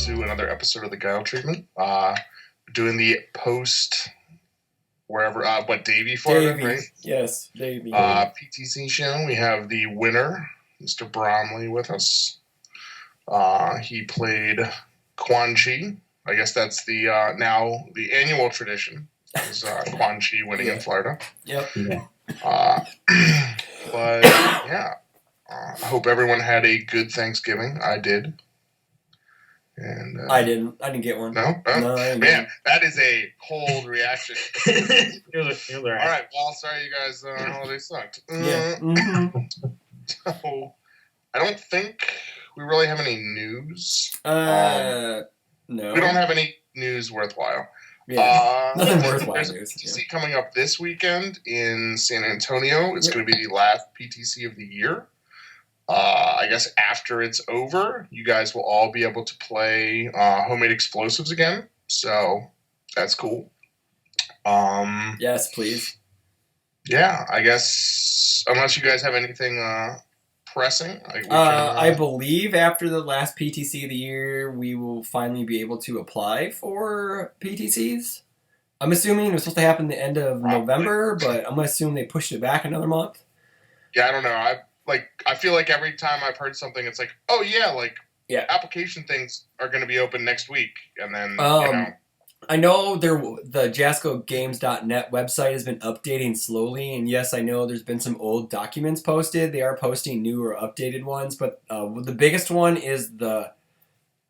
to another episode of the Guile treatment. Doing the post wherever, Davie for it, right? Yes, Davie. PTC show. We have the winner, Mr. Bromley, with us. He played Quan Chi. I guess that's the now the annual tradition is Quan Chi winning in Florida. Yep. Yeah. But yeah, I hope everyone had a good Thanksgiving. I did. And I didn't get one. No? No, I didn't. Man, that is a cold reaction. You're all right. All right, well, sorry you guys, holiday sucked. Yeah. So, I don't think we really have any news. No. We don't have any news worthwhile. Yeah. Nothing worthwhile There's news. a PTC coming up this weekend in San Antonio. It's going to be the last PTC of the year. I guess after it's over, you guys will all be able to play homemade explosives again. So that's cool. Yes, please. Yeah, I guess unless you guys have anything pressing. I believe after the last PTC of the year, we will finally be able to apply for PTCs. I'm assuming it was supposed to happen the end of November, but I'm going to assume they pushed it back another month. Yeah, I don't know. I feel like every time I've heard something, it's like, oh yeah, application things are going to be open next week, and then I know the JascoGames.net website has been updating slowly, and yes, I know there's been some old documents posted. They are posting new or updated ones, but the biggest one is the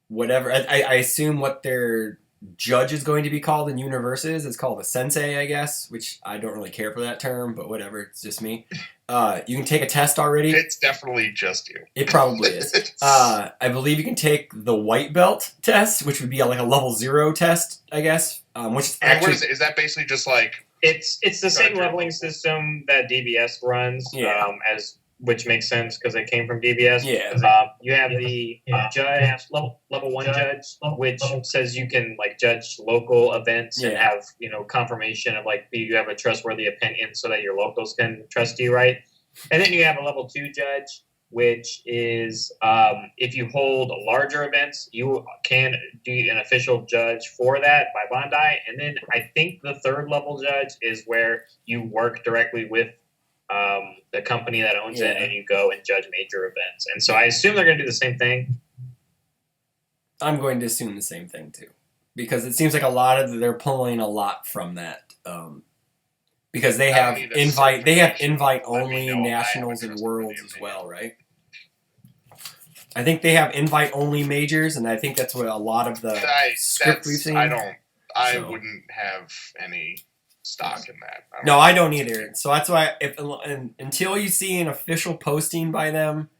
whatever. I assume what their judge is going to be called in Universes is called a sensei, I guess, which I don't really care for that term, but whatever, it's just me. You can take a test already. It's definitely just you. It probably is. I believe you can take the white belt test, which would be like a level 0 test, I guess. Which is actually is that basically just like it's the same leveling system that DBS runs, which makes sense because it came from DBS. Yeah. You have the judge level 1 judge, which says you can like judge local events and have confirmation of like you have a trustworthy opinion so that your locals can trust you, right? And then you have a level 2 judge, which is if you hold larger events, you can be an official judge for that by Bondi. And then I think the 3rd level judge is where you work directly with the company that owns it, and you go and judge major events. And so I assume they're going to do the same thing. I'm going to assume the same thing too, because it seems like they're pulling a lot from that. Because they have invite only nationals and worlds as well, right? I think they have invite only majors, and I think that's what a lot of the script we've seen. I wouldn't have any stock in that. I don't either. So that's why until you see an official posting by them,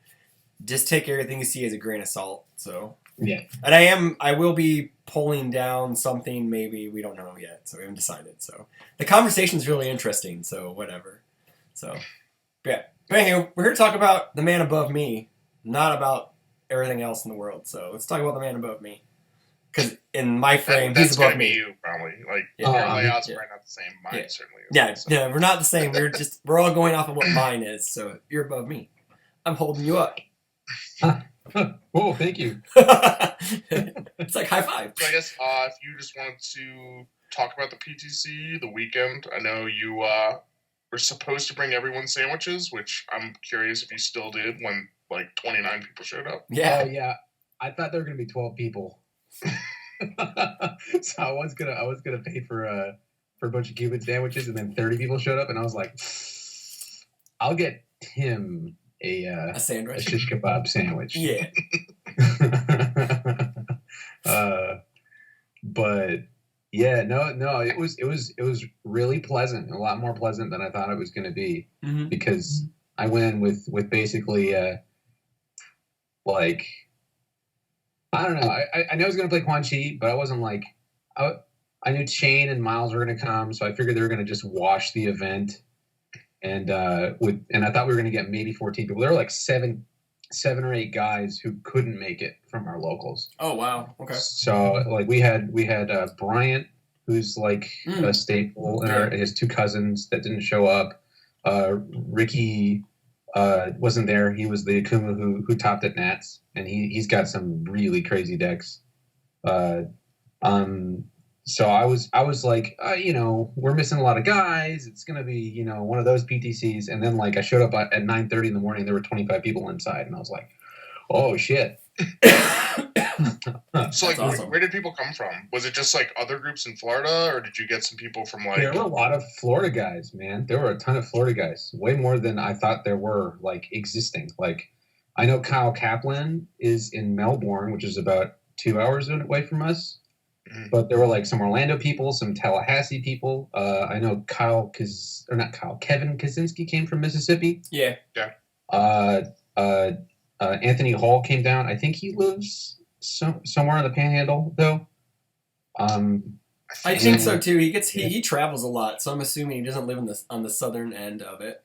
just take everything you see as a grain of salt. So yeah. And I will be pulling down something, maybe, we don't know yet, so we haven't decided. So the conversation's really interesting, so whatever. So yeah. But anyway, we're here to talk about the man above me, not about everything else in the world. So let's talk about the man above me. Because in my frame, he's above me. You probably layouts are not the same. Mine certainly is. Yeah, we're not the same. We're all going off of what mine is. So you're above me. I'm holding you up. Oh, thank you. It's like high five. So I guess if you just wanted to talk about the PTC, the weekend, I know you were supposed to bring everyone sandwiches, which I'm curious if you still did when like 29 people showed up. Yeah. Yeah. I thought there were going to be 12 people. So I was gonna pay for a bunch of Cuban sandwiches, and then 30 people showed up, and I was like, I'll get Tim a sandwich, a shish kebab sandwich. Yeah. But yeah, no, it was really pleasant, a lot more pleasant than I thought it was going to be, because I went in with basically like. I don't know. I knew I was going to play Quan Chi, but I wasn't like... I knew Shane and Miles were going to come, so I figured they were going to just wash the event. And I thought we were going to get maybe 14 people. There were like seven or 8 guys who couldn't make it from our locals. Oh, wow. Okay. So like we had Bryant, who's like a staple, and his 2 cousins that didn't show up. Ricky... wasn't there. He was the Akuma who topped at Nats, and he's got some really crazy decks. So I was like, we're missing a lot of guys. It's gonna be, one of those PTCs. And then like I showed up at 9:30 in the morning. There were 25 people inside, and I was like, oh shit. So like, awesome. where did people come from? Was it just like other groups in Florida, or did you get some people from like? There were a lot of Florida guys, man. There were a ton of Florida guys, way more than I thought there were, like, existing. Like, I know Kyle Kaplan is in Melbourne, which is about 2 hours away from us. Mhm. But there were like some Orlando people, some Tallahassee people. I know Kevin Kaczynski came from Mississippi. Yeah. Anthony Hall came down. I think he lives somewhere in the Panhandle, though. I think so too. He travels a lot, so I'm assuming he doesn't live on the southern end of it.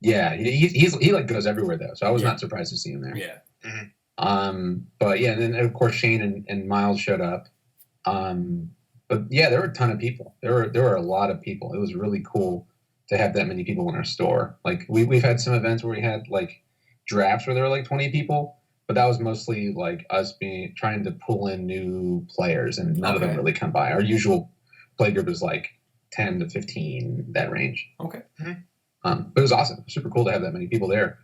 Yeah, he like goes everywhere though, so I was not surprised to see him there. Yeah. Mm-hmm. But yeah, and then of course Shane and Miles showed up. But yeah, there were a ton of people. There were a lot of people. It was really cool to have that many people in our store. Like we've had some events where we had like drafts where there were like 20 people, but that was mostly like us trying to pull in new players, and none of them really come by. Our usual play group is like 10 to 15, that range. Okay. Mm-hmm. But it was awesome. Super cool to have that many people there.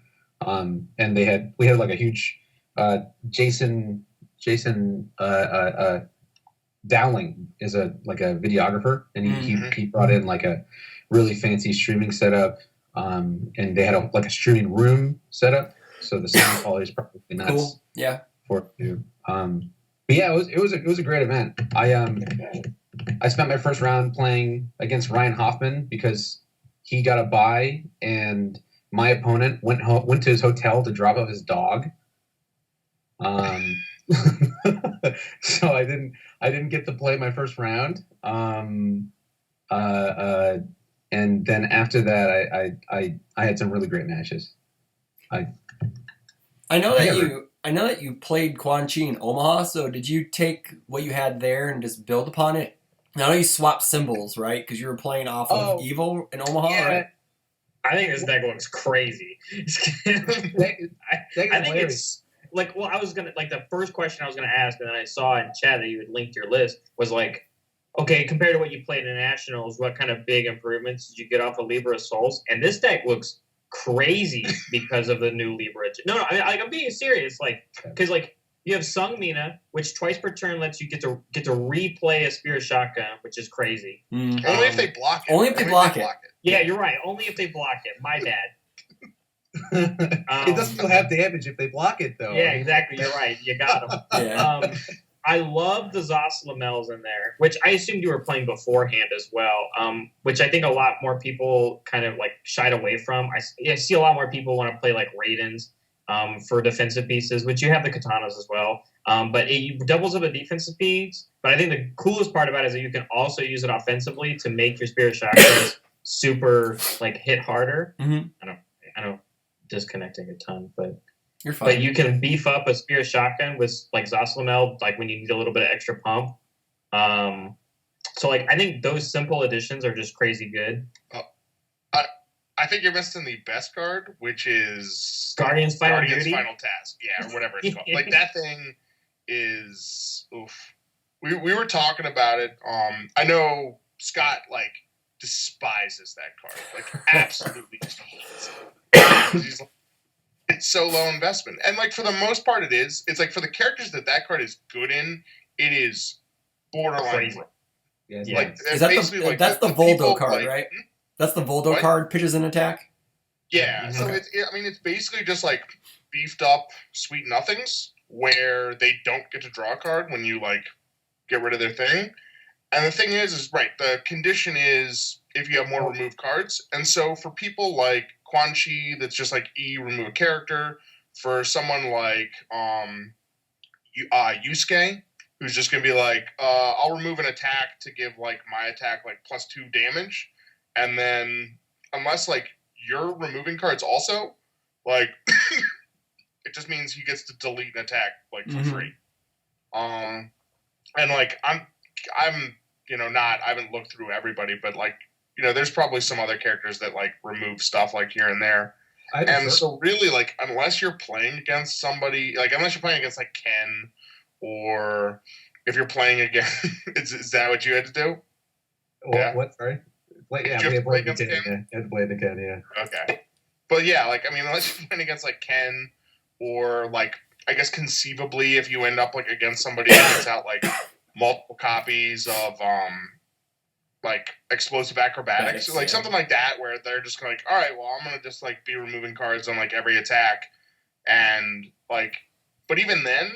And we had like a huge Jason Dowling is a videographer, and he brought in like a really fancy streaming setup. And they had a streaming room set up, so the sound quality is probably nuts. Cool. Yeah. For you. But yeah, it was a great event. I spent my first round playing against Ryan Hoffman because he got a bye, and my opponent went to his hotel to drop off his dog. So I didn't get to play my first round. And then after that, I had some really great matches. I know that you played Quan Chi in Omaha. So did you take what you had there and just build upon it? I know you swapped symbols, right? Because you were playing off of Evil in Omaha, right? I think this deck looks crazy. I think it's like, well, I was gonna the first question I was gonna ask, and then I saw in chat that you had linked your list, was like, okay, compared to what you played in Nationals, what kind of big improvements did you get off of Libra Souls? And this deck looks crazy because of the new Libra. No, I'm being serious, because you have Sung Mina, which twice per turn lets you get to replay a Spear Shotgun, which is crazy. Only if they block it. Only if they block it. Yeah, you're right. Only if they block it. My bad. It doesn't still have damage if they block it, though. Yeah, exactly. You're right. You got them. Yeah. I love the Zos Lamels in there, which I assumed you were playing beforehand as well, which I think a lot more people kind of shied away from. I see a lot more people want to play Raidens for defensive pieces, which you have the Katanas as well. But it doubles up a defensive piece. But I think the coolest part about it is that you can also use it offensively to make your Spirit Shotguns super hit harder. Mm-hmm. I know, disconnecting a ton, but you're fine. But you can beef up a Spear Shotgun with Zoslamel, when you need a little bit of extra pump. So I think those simple additions are just crazy good. I think you're missing the best card, which is Guardian's Final Task, or whatever it's called. That thing is oof. We were talking about it. I know Scott despises that card, absolutely just hates it. He's it's so low investment, and for the most part, it is. It's for the characters that card is good in, it is borderline crazy. Yeah, is that that's the Voldo card, right? That's the Voldo card, pitches an attack? Yeah, so it's basically just beefed up sweet nothings where they don't get to draw a card when you get rid of their thing. And the thing is the condition is if you have more removed cards. And so for people like Quan Chi, that's just remove a character. For someone like Yusuke, who's just going to be I'll remove an attack to give my attack +2 damage. And then, unless you're removing cards also, it just means he gets to delete an attack for free. And I'm I haven't looked through everybody, but there's probably some other characters that remove stuff here and there. So really unless you're playing against somebody, unless you're playing against Ken or if you're playing again, is that what you had to do? Well, Yeah. What? Sorry. Did you We have to had play played the against Ken. Ken? Yeah, had played the Ken. Yeah. Okay. But yeah, like, I mean, unless you're playing against, like, Ken, or, like, I guess conceivably if you end up, like, against somebody that puts out, like, multiple copies of, like, explosive acrobatics, like, something like that, where they're just like, all right, well, I'm going to just, like, be removing cards on, like, every attack, and, like, but even then,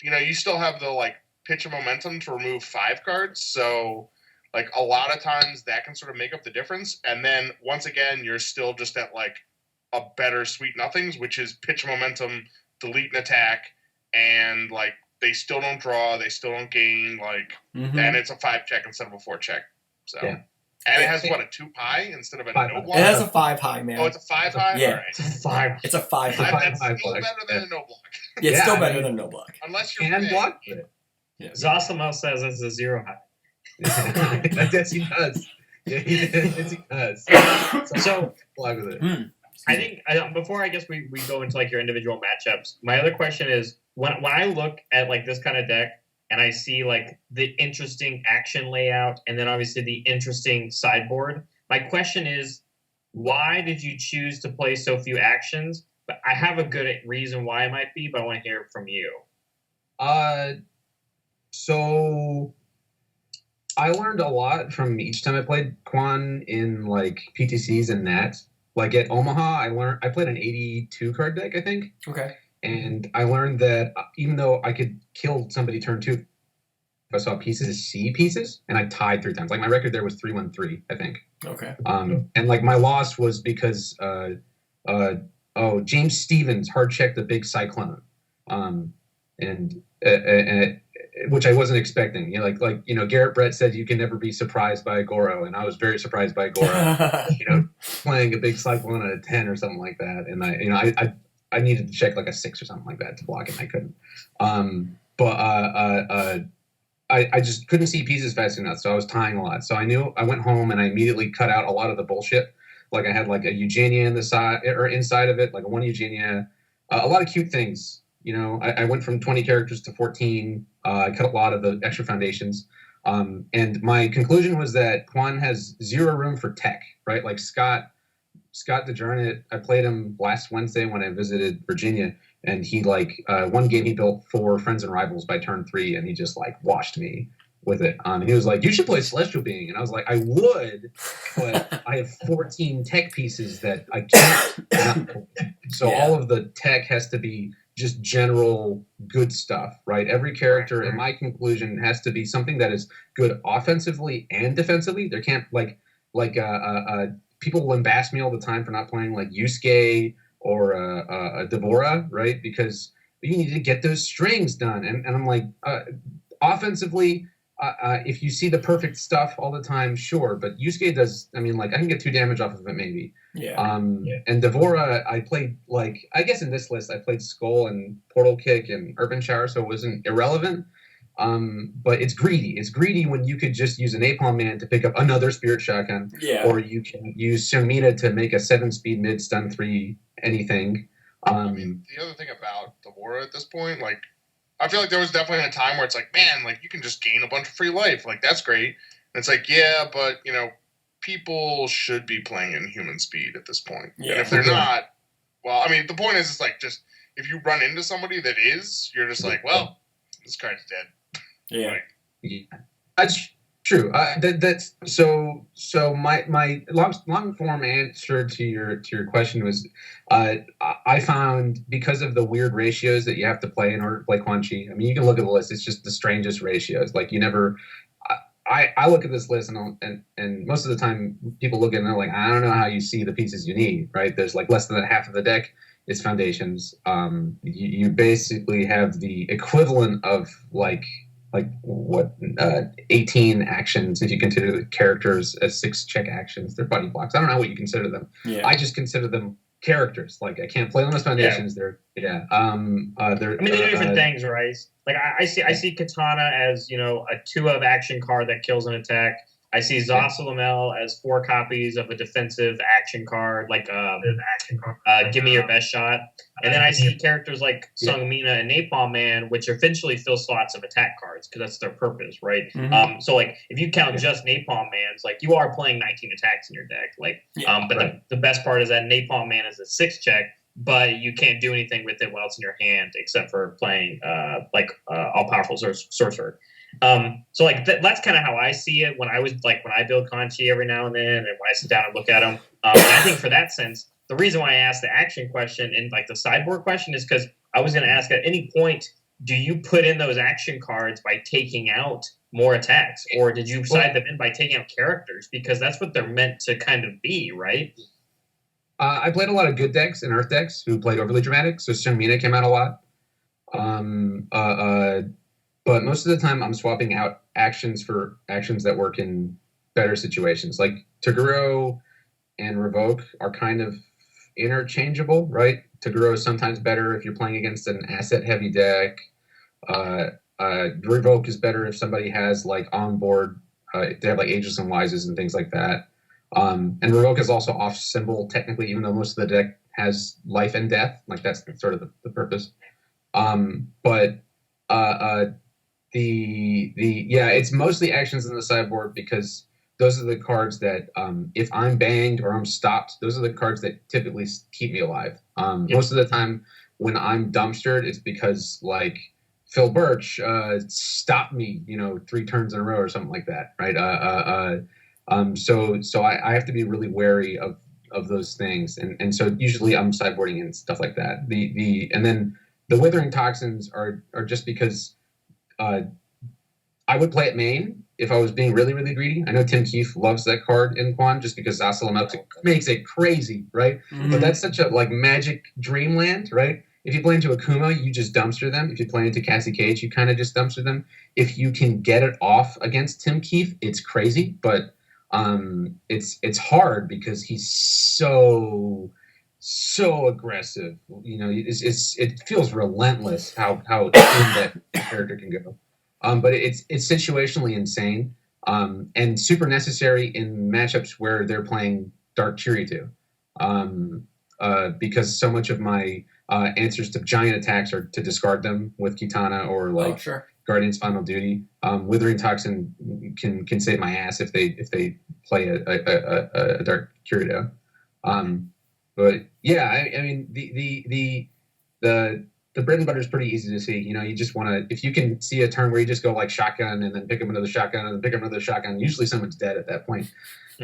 you know, you still have the, like, pitch of momentum to remove 5 cards, so, like, a lot of times that can sort of make up the difference, and then, once again, you're still just at, like, a better sweet nothings, which is pitch of momentum, delete an attack, and, like, they still don't draw, they still don't gain, like, and it's a 5 check instead of a 4 check, so. Yeah. And it has, what, a 2 high instead of a 5 no high. block? It has a 5 high, man. Oh, it's a 5 high? Yeah. All right. It's a 5. It's a 5 high. That's high still block. better than a no block. Yeah, it's Yeah, still I better mean- than no block. Unless you're And big. block it. Zosimo says it's a 0 high. Yes, he does. Yeah, yes, he does. So Block with it. I think before I guess we go into like your individual matchups. My other question is when I look at like this kind of deck and I see like the interesting action layout and then obviously the interesting sideboard. My question is, why did you choose to play so few actions? But I have a good reason why it might be, but I want to hear it from you. So I learned a lot from each time I played Quan in like PTCs and Nats. Like at Omaha, I played an 82 card deck, I think. Okay. And I learned that even though I could kill somebody turn 2 if I saw pieces, see pieces, and I tied 3 times. Like my record there was 3-1-3, I think. Okay. And like my loss was because James Stevens hard checked the big Cyclone, and which I wasn't expecting. You know, like Garrett Brett said, you can never be surprised by a Goro, and I was very surprised by Goro. Playing a big Cyclone at a 10 or something like that, and I needed to check like a 6 or something like that to block it, and I couldn't. I just couldn't see pieces fast enough, so I was tying a lot. So I went home and I immediately cut out a lot of the bullshit. Like I had like a Eugenia in the side or inside of it, like a 1 Eugenia, a lot of cute things. I went from 20 characters to 14. I cut a lot of the extra foundations. And my conclusion was that Quan has 0 room for tech, right? Like Scott DeJarnett, I played him last Wednesday when I visited Virginia, and he one game he built 4 Friends and Rivals by turn 3, and he just like washed me with it. And he was like, "You should play Celestial Being," and I was like, "I would, but I have 14 tech pieces that I can't." So all of the tech has to be just general good stuff, right? Every character, in my conclusion, has to be something that is good offensively and defensively. There can't people lambast me all the time for not playing like Yusuke or Devora, right? Because you need to get those strings done. And I'm like, offensively, if you see the perfect stuff all the time, sure. But Yusuke does, I can get 2 damage off of it maybe. Yeah. And Devora, I played I guess in this list, I played Skull and Portal Kick and Urban Shower, so it wasn't irrelevant. But it's greedy. It's greedy when you could just use an Napalm Man to pick up another Spirit Shotgun. Yeah. Or you can use Sumina to make a 7-speed mid stun 3 anything. The other thing about Devora at this point, like, I feel like there was definitely a time where it's like, man, like, you can just gain a bunch of free life. Like, that's great. And it's like, yeah, but, people should be playing in human speed at this point. Yeah. And if they're not, well, the point is, it's like, just, if you run into somebody that is, you're just like, well, this card's dead. Yeah. Like, Yeah. That's true. So my long form answer to your question was, I found because of the weird ratios that you have to play in order to play Quan Chi. You can look at the list; it's just the strangest ratios. Like you never. I look at this list and most of the time people look at it and they're like, I don't know how you see the pieces you need. Right? There's like less than half of the deck is foundations. You basically have the equivalent of like 18 actions if you consider the characters as 6 check actions. They're buddy blocks. I don't know what you consider them. Yeah. I just consider them characters. Like I can't play them as foundations. Yeah. They're They're different things, right? Like I see Katana as a 2 of action card that kills an attack. I see Zosalamel as 4 copies of a defensive action card, like Give Me Your Best Shot. And then I see characters like Sung Mina and Napalm Man, which essentially fill slots of attack cards because that's their purpose, right? Mm-hmm. So like if you count just Napalm Man's, like you are playing 19 attacks in your deck. Like, but the best part is that Napalm Man is a 6 check, but you can't do anything with it while it's in your hand except for playing all powerful sorcerer. So like that's kind of how I see it when I build Conchi every now and then, and when I sit down and look at them. And I think for that sense, the reason why I asked the action question and like the sideboard question is because I was going to ask at any point, do you put in those action cards by taking out more attacks, or did you side them in by taking out characters? Because that's what they're meant to kind of be, right? I played a lot of good decks and Earth decks who played overly dramatic, so Sung Mina came out a lot. But most of the time, I'm swapping out actions for actions that work in better situations. Like Toguro and Revoke are kind of interchangeable, right? Toguro is sometimes better if you're playing against an asset-heavy deck. Revoke is better if somebody has like on board. They have like Ages and Wises and things like that. And Revoke is also off symbol technically, even though most of the deck has life and death. Like that's sort of the purpose. It's mostly actions in the sideboard because those are the cards that if I'm banged or I'm stopped, those are the cards that typically keep me alive. Most of the time when I'm dumpstered, it's because like Phil Birch stopped me, 3 turns in a row or something like that, right? So I have to be really wary of those things, and so usually I'm sideboarding and stuff like that. And then the Withering Toxins are just because I would play it main if I was being really, really greedy. I know Tim Keefe loves that card in Quan just because Zasalamel makes it crazy, right? Mm-hmm. But that's such a like magic dreamland, right? If you play into Akuma, you just dumpster them. If you play into Cassie Cage, you kind of just dumpster them. If you can get it off against Tim Keefe, it's crazy, but it's hard because he's so aggressive. It feels relentless how in that character can go. But it's situationally insane and super necessary in matchups where they're playing Dark Chiritu. Because so much of my answers to giant attacks are to discard them with Kitana or Guardian's Final Duty. Withering Toxin can save my ass if they play a Dark Kirito. But yeah, I mean the bread and butter is pretty easy to see. You just want to, if you can see a turn where you just go like shotgun and then pick up another shotgun and then pick up another shotgun. Usually someone's dead at that point.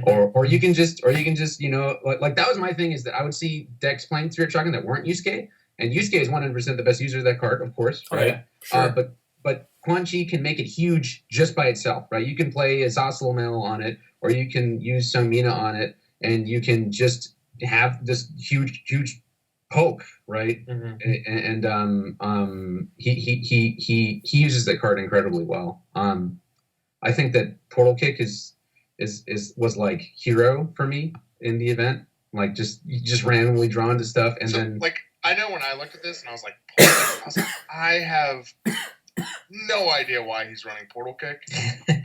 Or you can just like that was my thing is that I would see decks playing Spirit Shotgun that weren't Yusuke, and Yusuke is 100% the best user of that card, of course, right? Sure. But Quan Chi can make it huge just by itself, right? You can play a Zasalamel on it, or you can use Sung Mina on it, and you can just have this huge poke, right? Mm-hmm. And he uses that card incredibly well. I think that Portal Kick was like hero for me in the event. Like just randomly drawn to stuff, and then like I know when I looked at this and I was like, I have no idea why he's running Portal Kick. And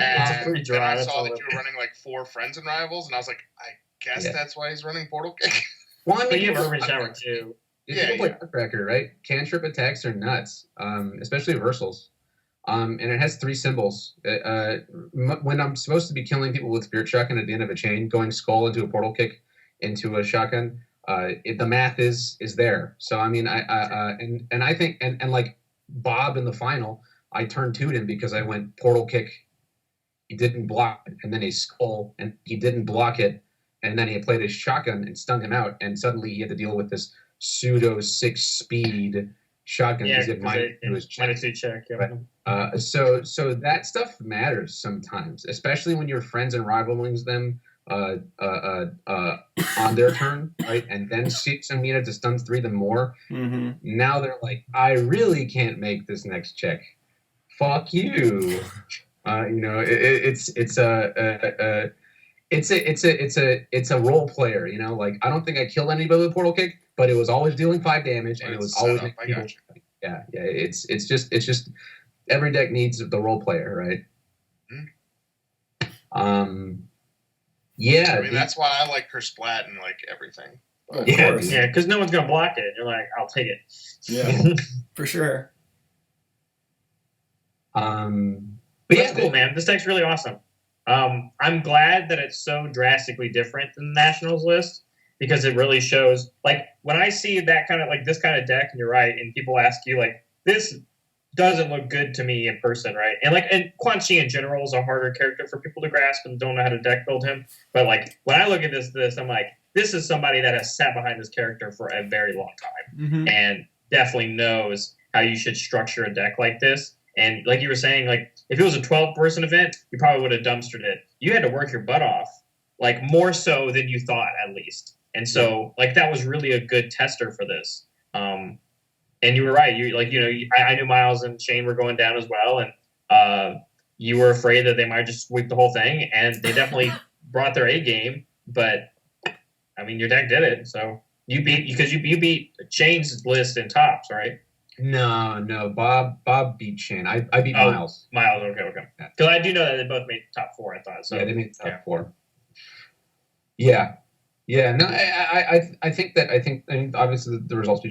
then I saw that you were running like 4 Friends and Rivals, and I was like, I guess that's why he's running Portal Kick. Well, I mean, but you have Urban Shower too. People play Heartbreaker, right? Cantrip attacks are nuts, especially reversals. And it has 3 symbols. When I'm supposed to be killing people with Spirit Shotgun at the end of a chain, going Skull into a Portal Kick into a shotgun, the math is there. So I mean, I think and like Bob in the final, I turned to him because I went Portal Kick. He didn't block it, and then a Skull, and he didn't block it, and then he played his shotgun and stunned him out, and suddenly he had to deal with this pseudo 6-speed shotgun because it might do his check. Right? So that stuff matters sometimes, especially when you're friends and rivaling them on their turn, right? And then Sung Mina to stun 3 them more. Mm-hmm. Now they're like, I really can't make this next check. Fuck you. It's a role player. Like I don't think I killed anybody with Portal Kick, but it was always dealing 5 damage, and it was always Yeah. It's just every deck needs the role player, right? Yeah, I mean, that's why I like her splat and like everything. Of Yeah, course. dude. Yeah, because no one's gonna block it. You're like, I'll take it. Yeah, for sure. But That's yeah, cool, man. This deck's really awesome. I'm glad that it's so drastically different than the Nationals list because it really shows. Like when I see that kind of like this kind of deck, and you're right, and people ask you like, this doesn't look good to me in person, right? And Quan Chi in general is a harder character for people to grasp and don't know how to deck build him. But like when I look at this, I'm like, this is somebody that has sat behind this character for a very long time and definitely knows how you should structure a deck like this. And like you were saying, like if it was a 12-person event, you probably would have dumpstered it. You had to work your butt off, like more so than you thought, at least. And so, like that was really a good tester for this. And you were right. I knew Miles and Shane were going down as well, and you were afraid that they might just sweep the whole thing, and they definitely brought their A game. But I mean, your deck did it, so you beat Shane's list in tops, right? No. Bob beat Shane. I beat Miles. Miles, okay. Because I do know that they both made top 4. I thought so. Yeah, they made top 4. Yeah. No, I think obviously the result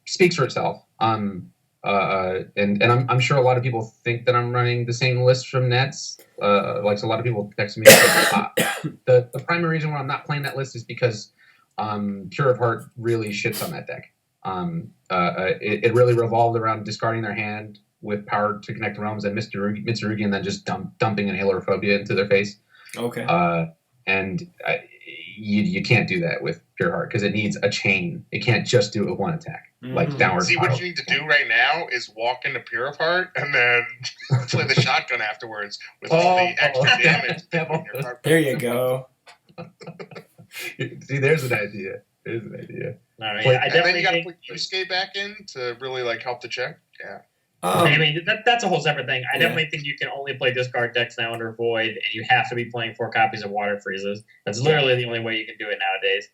speaks for itself. And I'm sure a lot of people think that I'm running the same list from Nets. Like so a lot of people text me. The primary reason why I'm not playing that list is because Pure of Heart really shits on that deck. It really revolved around discarding their hand with power to connect realms and Mitsurugi and then just dumping an Halophobia into their face. Okay. You can't do that with Pure Heart because it needs a chain. It can't just do it with one attack, like downward. See, what you need to do right now is walk into Pure of Heart and then play the shotgun afterwards with all the extra damage. There you go. See, there's an idea. No, and then you got to put Yusuke back in to really like help the check. Yeah. I mean, that's a whole separate thing. I definitely think you can only play discard decks now under Void, and you have to be playing 4 copies of Water Freezes. That's literally the only way you can do it nowadays.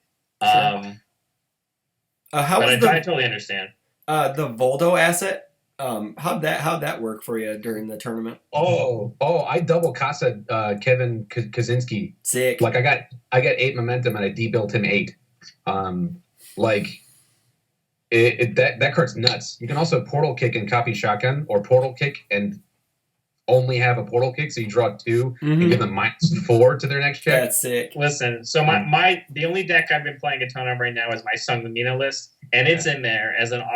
I totally understand. The Voldo asset, how'd that work for you during the tournament? I double Casa Kevin Kaczynski. Sick. Like I got 8 momentum and I debuilt him 8. That card's nuts. You can also portal kick and copy shotgun, or portal kick and only have a portal kick, so you draw 2 and give them -4 to their next check. That's sick. Listen, so the only deck I've been playing a ton of right now is my Sung Mina list, and it's in there as a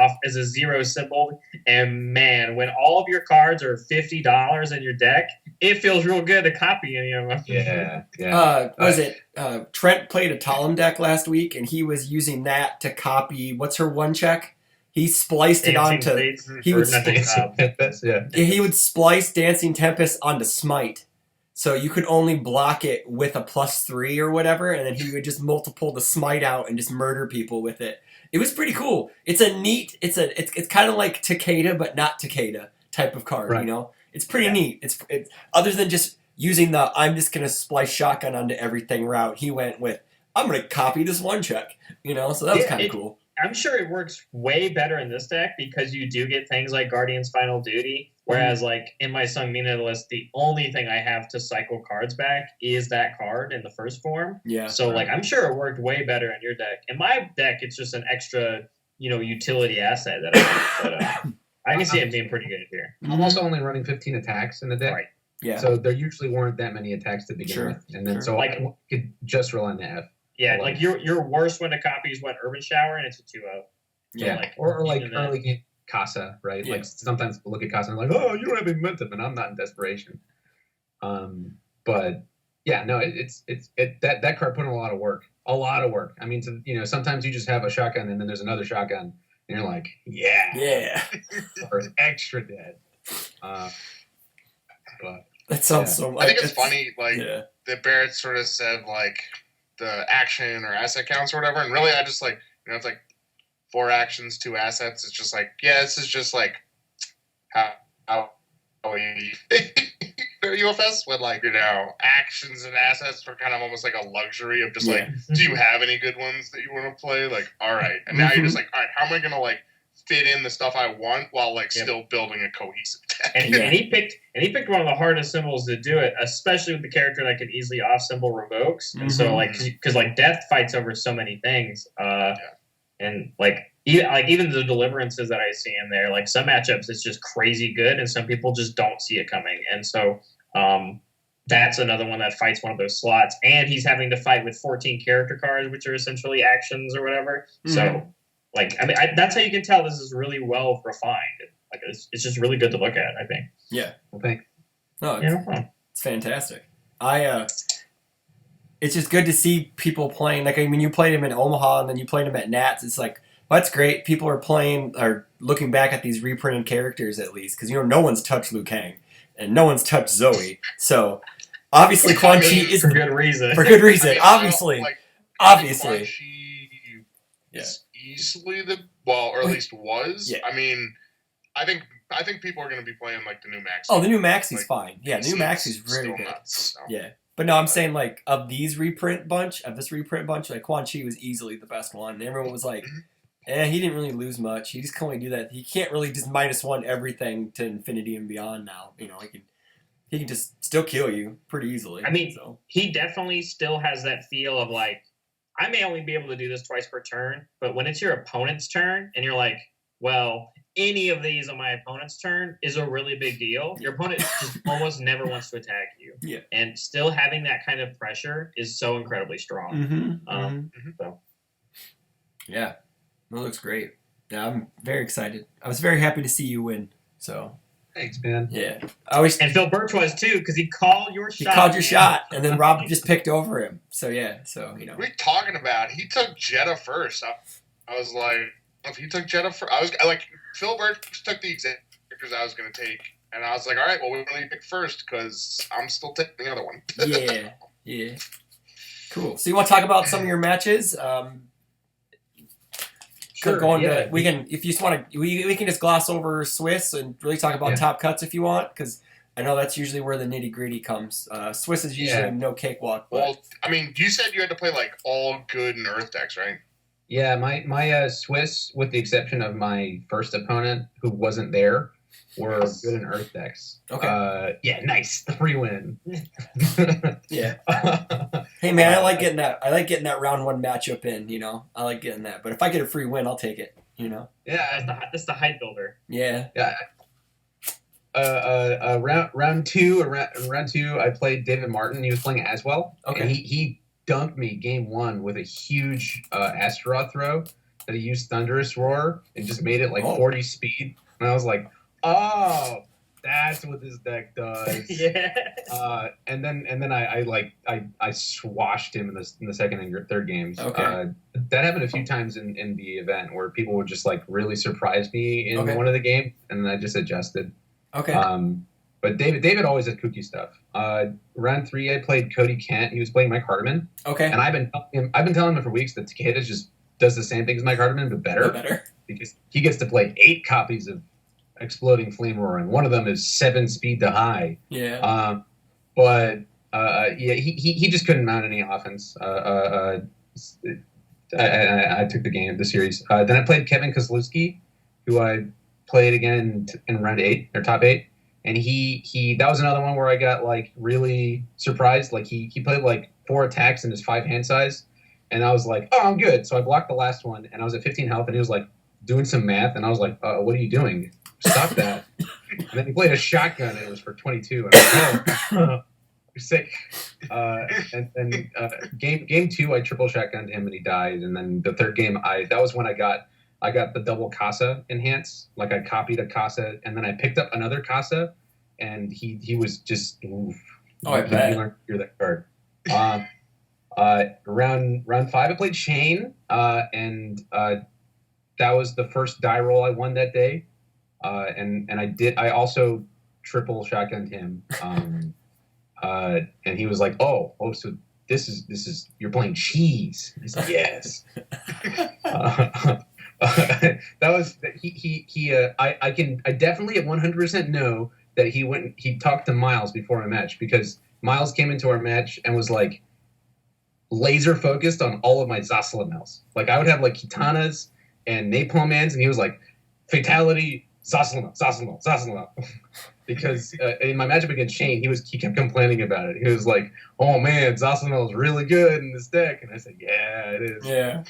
0 symbol. And man, when all of your cards are $50 in your deck, it feels real good to copy any of them. Yeah. Trent played a Talon deck last week, and he was using that to copy. What's her one check? He spliced it onto. He would splice Dancing Tempest onto Smite, so you could only block it with a +3 or whatever, and then he would just multiple the Smite out and just murder people with it. It was pretty cool. It's a neat. It's kind of like Takeda, but not Takeda type of card. Right. You know, it's pretty neat. It's other than just using the I'm just gonna splice shotgun onto everything route. He went with I'm gonna copy this one check. You know, so that was kind of cool. I'm sure it works way better in this deck because you do get things like Guardian's Final Duty, whereas like in my Sung Mina list, the only thing I have to cycle cards back is that card in the first form. Yeah. So like I'm sure it worked way better in your deck. In my deck, it's just an extra, utility asset that I can see it being pretty good here. I'm also only running 15 attacks in the deck. Right. Yeah. So there usually weren't that many attacks to begin with. And then so I could just rely on the F. Yeah, like your worst one to copy is Urban Shower, and it's a 2-0. Yeah, like, or like early game Casa, right? Yeah. Like sometimes people look at Casa and they're like, oh, you don't have any momentum, and I'm not in desperation. But yeah, no, it's that card put in a lot of work. I mean, sometimes you just have a shotgun and then there's another shotgun, and you're like, yeah, or extra dead. But that sounds so much. I think it's funny, that Barrett sort of said like the action or asset counts or whatever, and really I just like it's like 4 actions, 2 assets. It's just like this is just like how we UFS when actions and assets were kind of almost like a luxury of just like, do you have any good ones that you want to play? Like, all right, and now you're just like, all right, how am I gonna like fit in the stuff I want while like still building a cohesive deck. And he picked one of the hardest symbols to do it, especially with the character that can easily off symbol revokes. And so like because like Death fights over so many things, and like even the deliverances that I see in there, like some matchups it's just crazy good, and some people just don't see it coming. And so that's another one that fights one of those slots, and he's having to fight with 14 character cards, which are essentially actions or whatever. So, like, I mean, that's how you can tell this is really well refined. Like, it's just really good to look at, I think. Yeah. Well, thanks. No, it's fantastic. It's just good to see people playing. Like, I mean, you played him in Omaha, and then you played him at Nats. It's like, well, that's great. People are playing, or looking back at these reprinted characters at least, because, you know, no one's touched Liu Kang, and no one's touched Zoe. So, obviously, Quan Chi is for good reason. For good reason, I mean, obviously. Obviously. Quan Chi is easily or at least was. Yeah. I mean, I think people are going to be playing like the new Maxi. Oh, the new Maxi's fine. Yeah, the new Maxi's very good. Nuts, so. Yeah. But no, I'm saying like of this reprint bunch, like Quan Chi was easily the best one. And everyone was like, he didn't really lose much. He just can only do that. He can't really just -1 everything to infinity and beyond now. You know, he can just still kill you pretty easily. I mean, he definitely still has that feel of like, I may only be able to do this twice per turn, but when it's your opponent's turn and you're like, well, any of these on my opponent's turn is a really big deal. Your opponent just almost never wants to attack you. Yeah. And still having that kind of pressure is so incredibly strong. So. Yeah. That looks great. Yeah, I'm very excited. I was very happy to see you win. So thanks, man. Yeah. And Phil Birch was too, because he called your shot. He called your shot, and then Rob just picked over him. So yeah, you know. What are you talking about? He took Jetta first. I was like, if he took Jetta first, I was like, Phil Birch took the exact characters I was going to take, and I was like, all right, well, we only pick first because I'm still taking the other one. Yeah. Cool. So you want to talk about some of your matches? Sure. We can, if you just want to, we can just gloss over Swiss and really talk about top cuts if you want, because I know that's usually where the nitty gritty comes. Swiss is usually no cakewalk. But... Well, I mean, you said you had to play like all good and Earth decks, right? Yeah, my Swiss, with the exception of my first opponent who wasn't there, were good in Earth decks. Okay. Nice. The free win. Yeah. Hey man, I like getting that. I like getting that round 1 matchup in. You know, I like getting that. But if I get a free win, I'll take it. You know. Yeah, that's the hype builder. Yeah. Yeah. Round two, I played David Martin. He was playing Aswell. Okay. And he dunked me game 1 with a huge Astaroth throw that he used Thunderous Roar and just made it like 40 speed. And I was like, oh, that's what this deck does. Yeah. And then I swashed him in the second and third games. Okay. That happened a few times in the event where people would just like really surprise me in one of the games, and then I just adjusted. Okay. But David always has kooky stuff. Round 3, I played Cody Kent. He was playing Mike Hardiman. Okay. And I've been telling him for weeks that Takeda just does the same thing as Mike Hardiman, but better. Because he gets to play 8 copies of Exploding Flame Roar, and one of them is 7 speed to high. Yeah. He just couldn't mount any offense. I took the series. Then I played Kevin Kozlowski, who I played again in round 8 or top 8, and he that was another one where I got like really surprised. Like he played like 4 attacks in his 5 hand size, and I was like, oh, I'm good. So I blocked the last one, and I was at 15 health, and he was like doing some math, and I was like, what are you doing? Stop that. And then he played a shotgun, and it was for 22. And I was like, oh, you're sick. And then game 2, I triple shotgunned him, and he died. And then the third game, that was when I got the double Casa enhance. Like I copied a Casa, and then I picked up another Casa, and he was just. Oof. Oh, I bet. You learned to hear that card. Round 5, I played Shane, and that was the first die roll I won that day. And I also triple shotgunned him. And he was like, oh, so this is you're playing cheese. He's like, yes. That was I definitely at 100% know that he talked to Miles before our match, because Miles came into our match and was like laser focused on all of my Zaslamel's. Like I would have like Kitanas and Napalm Mans, and he was like, fatality, Zasalna. Because in my matchup against Shane, he kept complaining about it. He was like, "Oh man, Zasalna is really good in this deck," and I said, "Yeah, it is." Yeah.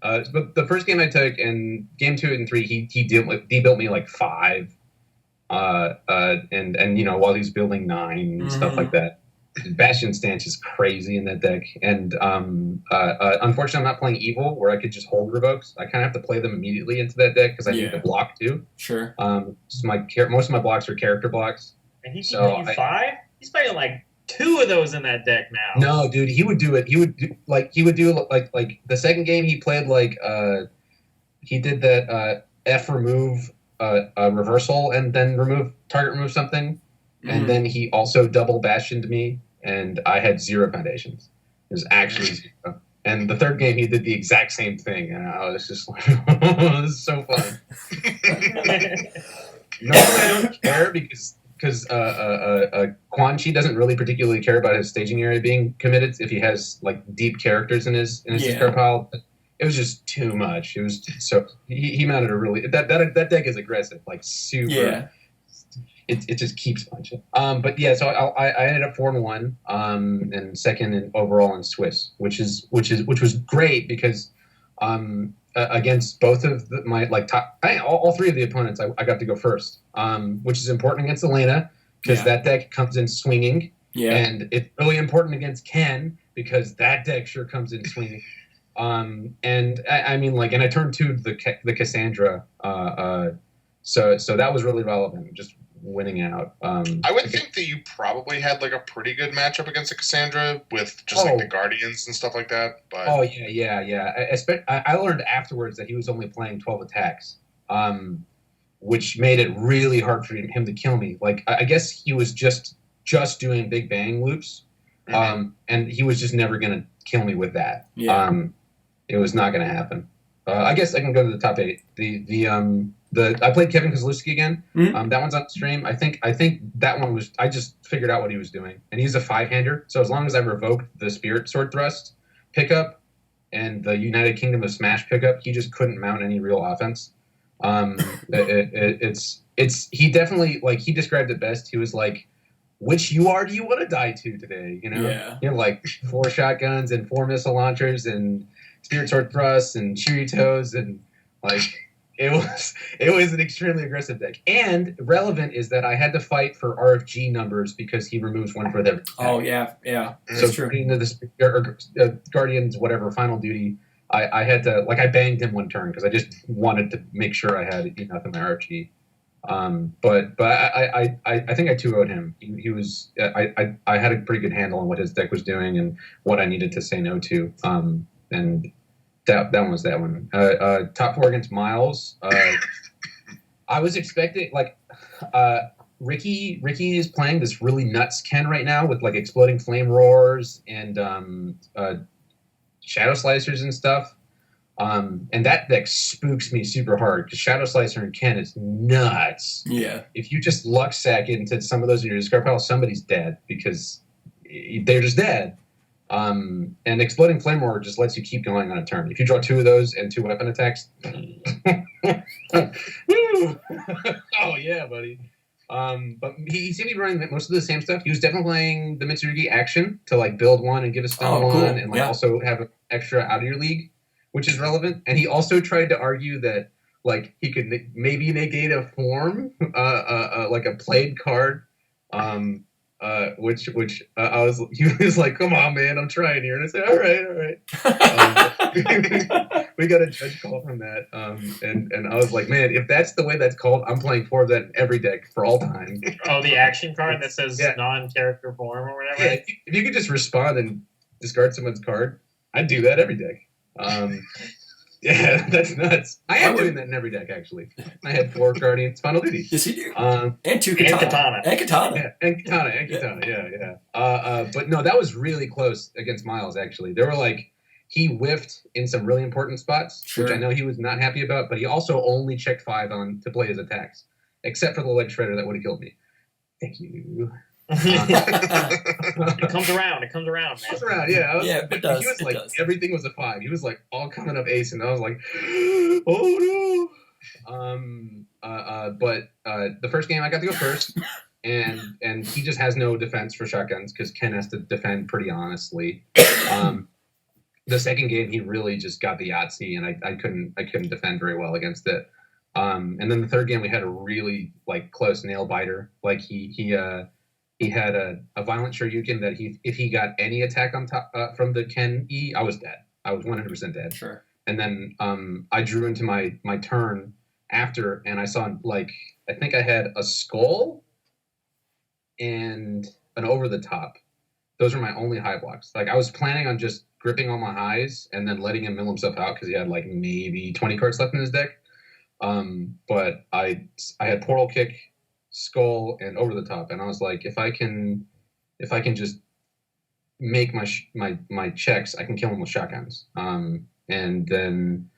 But the first game I took, and game 2 and 3, he debuilt me like 5, and while he's building 9 and stuff like that. Bastion stance is crazy in that deck, and unfortunately, I'm not playing Evil, where I could just hold revokes. I kind of have to play them immediately into that deck because I need to block too. Sure. Most of my blocks are character blocks. And he's playing 5. He's playing like 2 of those in that deck now. No, dude, he would do it. He would do like the second game he played he did that F remove reversal and then target remove something. And then he also double bastioned me, and I had 0 foundations. It was actually 0. And the third game, he did the exact same thing, and I was just like, "This is so fun." Normally, I don't care because Quan Chi doesn't really particularly care about his staging area being committed if he has like deep characters in his discard pile. It was just too much. It was so he mounted a really that deck is aggressive, like super. Yeah. It just keeps punching. But yeah, so I ended up 4-1, and second in overall in Swiss, which was great because against both of my all 3 of the opponents, I got to go first, which is important against Elena because that deck comes in swinging, and it's really important against Ken because that deck sure comes in swinging. And I mean, and I turned 2 the Cassandra, so that was really relevant. Just winning out. I would think that you probably had like a pretty good matchup against the Cassandra with just like the Guardians and stuff like that. But I learned afterwards that he was only playing 12 attacks, which made it really hard for him to kill me. Like I guess he was just doing big bang loops, and he was just never gonna kill me with that. It was not gonna happen. I guess I can go to the top 8. I played Kevin Kozlowski again. That one's on stream. I think that one was. I just figured out what he was doing, and he's a 5-hander. So as long as I revoked the Spirit Sword Thrust pickup and the United Kingdom of Smash pickup, he just couldn't mount any real offense. He definitely he described it best. He was like, "Which UR do you want to die to today?" Like 4 shotguns and 4 missile launchers and Spirit Sword Thrusts and Chiritos and like. It was an extremely aggressive deck. And relevant is that I had to fight for RFG numbers because he removes 1 for every. Oh, yeah. That's true. Into the Guardians, whatever, final duty, I had to, I banged him 1 turn because I just wanted to make sure I had enough in my RFG. But I think I 2-0'd him. He was, I had a pretty good handle on what his deck was doing and what I needed to say no to. And that one was that one. Top 4 against Miles. I was expecting Ricky is playing this really nuts Ken right now with exploding flame roars and shadow slicers and stuff. And that deck spooks me super hard because Shadow Slicer and Ken is nuts. Yeah. If you just luck sack into some of those in your discard pile, somebody's dead because they're just dead. And Exploding Flame Roar just lets you keep going on a turn. If you draw 2 of those and 2 weapon attacks, woo! Oh yeah, buddy. But he seemed to be running most of the same stuff. He was definitely playing the Mitsurugi action to build 1 and give a stun 1 and also have an extra out of your league, which is relevant. And he also tried to argue that he could maybe negate a form, like a played card. Which he was like, "Come on, man, I'm trying here," and I said, "All right." We got a judge call from that, and I was like, "Man, if that's the way that's called, I'm playing 4 of that in every deck for all time." Oh, the action card that says non-character form or whatever. Yeah, if you could just respond and discard someone's card, I'd do that every deck. Yeah, that's nuts. I am doing that in every deck, actually. I had 4 Guardians Final Duty. Yes, you do. And 2 Katana. And Katana. Yeah. But no, that was really close against Miles, actually. They were he whiffed in some really important spots, which I know he was not happy about, but he also only checked 5 on to play his attacks, except for the leg shredder that would have killed me. Thank you. It comes around, man. It comes around, yeah. Yeah, it does. He was everything was a 5. He was all coming up ace, and I was like, oh But the first game I got to go first, and he just has no defense for shotguns because Ken has to defend pretty honestly. The second game he really just got the Yahtzee, and I couldn't defend very well against it. And then the third game we had a really like close nail biter. Like he had a violent Shoryuken that if he got any attack on top from the Ken E, I was dead. I was 100% dead. Sure. And then I drew into my turn after, and I saw like I think I had a skull and an over the top. Those are my only high blocks. Like I was planning on just gripping all my highs and then letting him mill himself out because he had like maybe 20 cards left in his deck. But I had Portal Kick, Skull, and over the top, and I was like, if I can just make my checks, I can kill him with shotguns. And then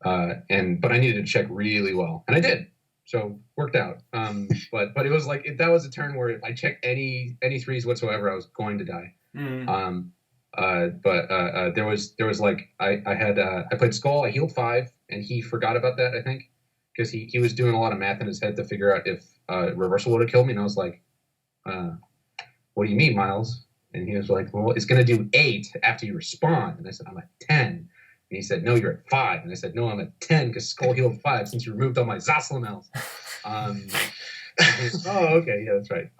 but I needed to check really well, and I did. So worked out. But it was like that was a turn where if I checked any threes whatsoever, I was going to die. But there was like I played Skull. I healed 5, and he forgot about that. I think because he was doing a lot of math in his head to figure out if reversal would have killed me, and I was like, "What do you mean, Miles?" And he was like, "Well, it's going to do 8 after you respond." And I said, "I'm at 10." And he said, "No, you're at 5." And I said, "No, I'm at 10 because Skull healed 5 since you removed all my Zoslamels." Oh, okay, yeah, that's right.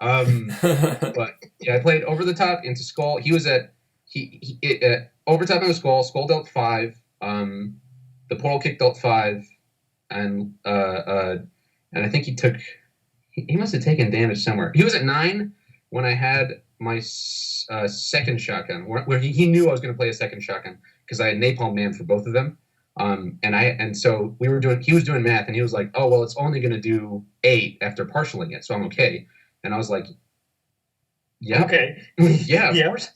But yeah, I played over the top into Skull. He was at over top into Skull. Skull dealt 5. The Portal Kick dealt 5, and I think he must have taken damage somewhere. He was at 9 when I had my second shotgun, where he knew I was going to play a second shotgun because I had Napalm Man for both of them. And so he was doing math, and he was like, "Oh, well, it's only going to do 8 after partialing it, so I'm okay." And I was like, "Yeah, okay, yeah, of course."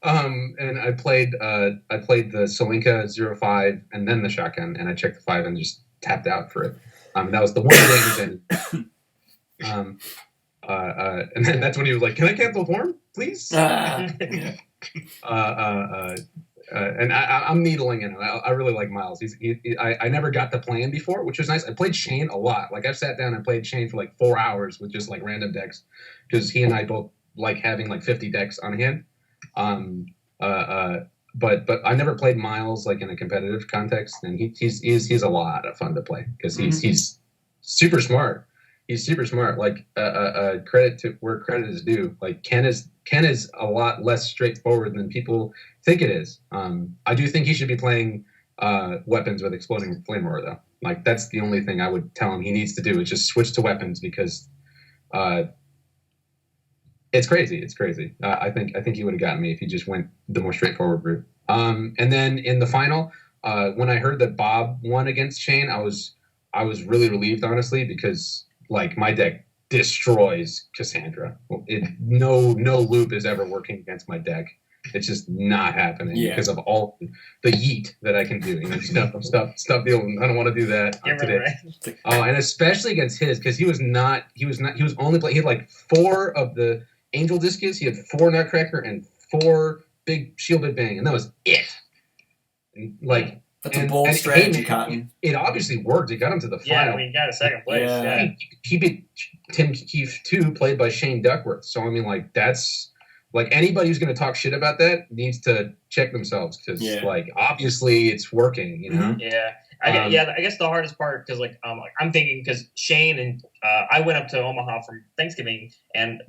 And I played the Solinka 0-5 and then the shotgun, and I checked the 5 and just tapped out for it. That was the one damage. And then that's when he was like, "Can I cancel form, please?" And I'm needling in him. I really like Miles. I never got to play him before, which was nice. I played Shane a lot. Like I've sat down and played Shane for like 4 hours with just like random decks because he and I both like having like 50 decks on hand. But I never played Miles like in a competitive context, and he's a lot of fun to play because he's super smart. He's super smart. Like credit to where credit is due. Like Ken is a lot less straightforward than people think it is. I do think he should be playing weapons with exploding flame roar though. Like that's the only thing I would tell him he needs to do is just switch to weapons because it's crazy. It's crazy. I think he would have gotten me if he just went the more straightforward route. And then in the final, when I heard that Bob won against Shane, I was really relieved honestly because like my deck destroys Cassandra. No loop is ever working against my deck. It's just not happening because of all the yeet that I can do. You know, stop dealing. I don't want to do that today. Right. Oh, and especially against his because he was only playing. He had like 4 of the Angel Discus. He had 4 Nutcracker and 4 big shielded bang, and that was it. And, like. That's a bold strategy, Cotton. It obviously worked. It got him to the final. Yeah, we got a second place. Yeah. He beat Tim Keefe too, played by Shane Duckworth. So I mean, like that's like anybody who's going to talk shit about that needs to check themselves because like obviously it's working. You know? Yeah. I guess the hardest part because I'm thinking because Shane and I went up to Omaha for Thanksgiving and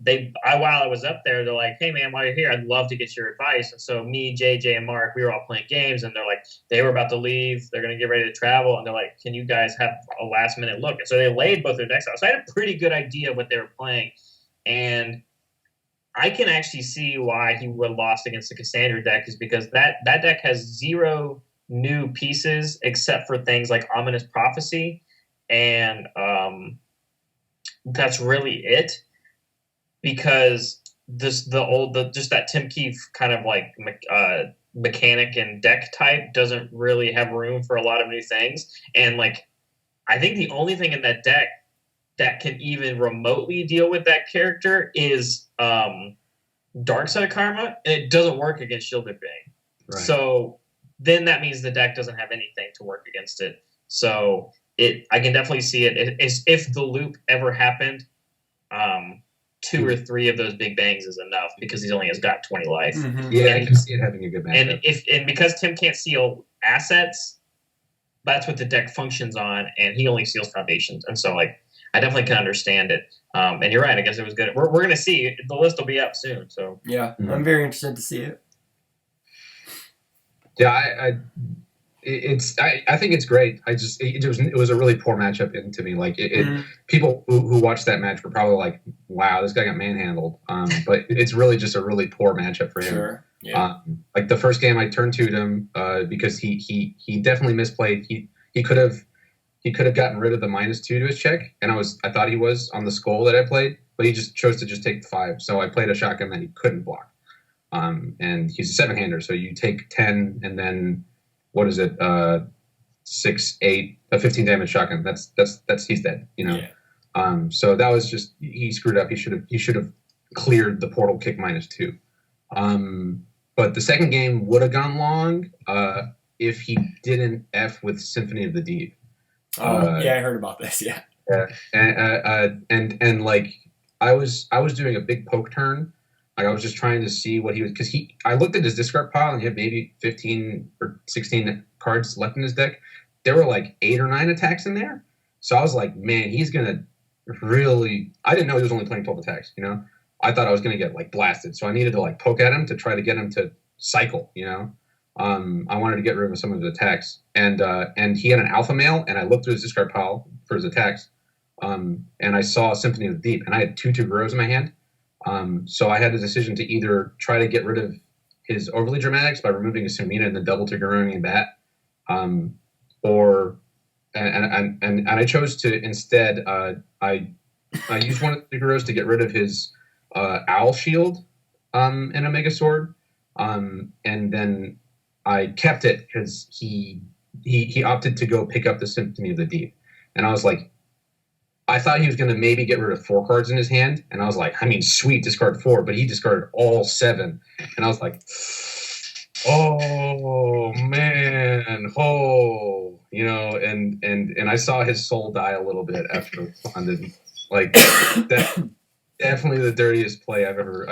while I was up there they're like, "Hey man, while you're here, I'd love to get your advice." And so me, JJ, and Mark, we were all playing games and they're like, they were about to leave, they're gonna get ready to travel, and they're like, "Can you guys have a last minute look?" And so they laid both their decks out. So I had a pretty good idea of what they were playing, and I can actually see why he would have lost against the Cassandra deck is because that deck has 0 new pieces except for things like Ominous Prophecy, and that's really it. Because just that Tim Keefe kind of like mechanic and deck type doesn't really have room for a lot of new things, and like I think the only thing in that deck that can even remotely deal with that character is Dark Side Karma, and it doesn't work against Shielded Bang. Right. So then that means the deck doesn't have anything to work against it. So I can definitely see it. If the loop ever happened, 2 or 3 of those big bangs is enough because he only has got 20 life. Mm-hmm. Yeah, I can see it having a good matchup. And because Tim can't seal assets, that's what the deck functions on, and he only seals foundations. And so, like, I definitely can understand it. And you're right. I guess it was good. We're going to see. The list will be up soon. So yeah, I'm very interested to see it. Yeah, I think it's great. It was a really poor matchup to me. Like people who watched that match were probably like, "Wow, this guy got manhandled." But it's really just a really poor matchup for him. Sure. Yeah. Like the first game, I turned to him because he definitely misplayed. He could have gotten rid of the -2 to his check, and I thought he was on the skull that I played, but he just chose to just take the 5. So I played a shotgun that he couldn't block. And he's a 7-hander, so you take 10, and then what is it? 6, 8, a 15 damage shotgun. That's he's dead. You know. Yeah. So that was just he screwed up. He should have cleared the portal kick -2. But the second game would have gone long if he didn't F with Symphony of the Deep. Yeah, I heard about this. Yeah. And like I was doing a big poke turn. Like I was just trying to see what he was, because I looked at his discard pile and he had maybe 15 or 16 cards left in his deck. There were like 8 or 9 attacks in there. So I was like, man, he's gonna really. I didn't know he was only playing 12 attacks. You know, I thought I was gonna get like blasted. So I needed to like poke at him to try to get him to cycle. You know, I wanted to get rid of some of his attacks, and he had an alpha male, and I looked through his discard pile for his attacks, and I saw Symphony of the Deep, and I had 2 Tuguros in my hand. So I had a decision to either try to get rid of his overly dramatics by removing a Sumina and then double Tuguroing that, or I chose to instead I used one of the Tuguros to get rid of his Owl Shield in a Mega Sword, and then I kept it because he opted to go pick up the Symphony of the Deep, and I was like, I thought he was going to maybe get rid of 4 cards in his hand, and I was like, I mean, sweet, discard 4, but he discarded all 7, and I was like, oh man, you know, and I saw his soul die a little bit after it responded. Like that, definitely the dirtiest play I've ever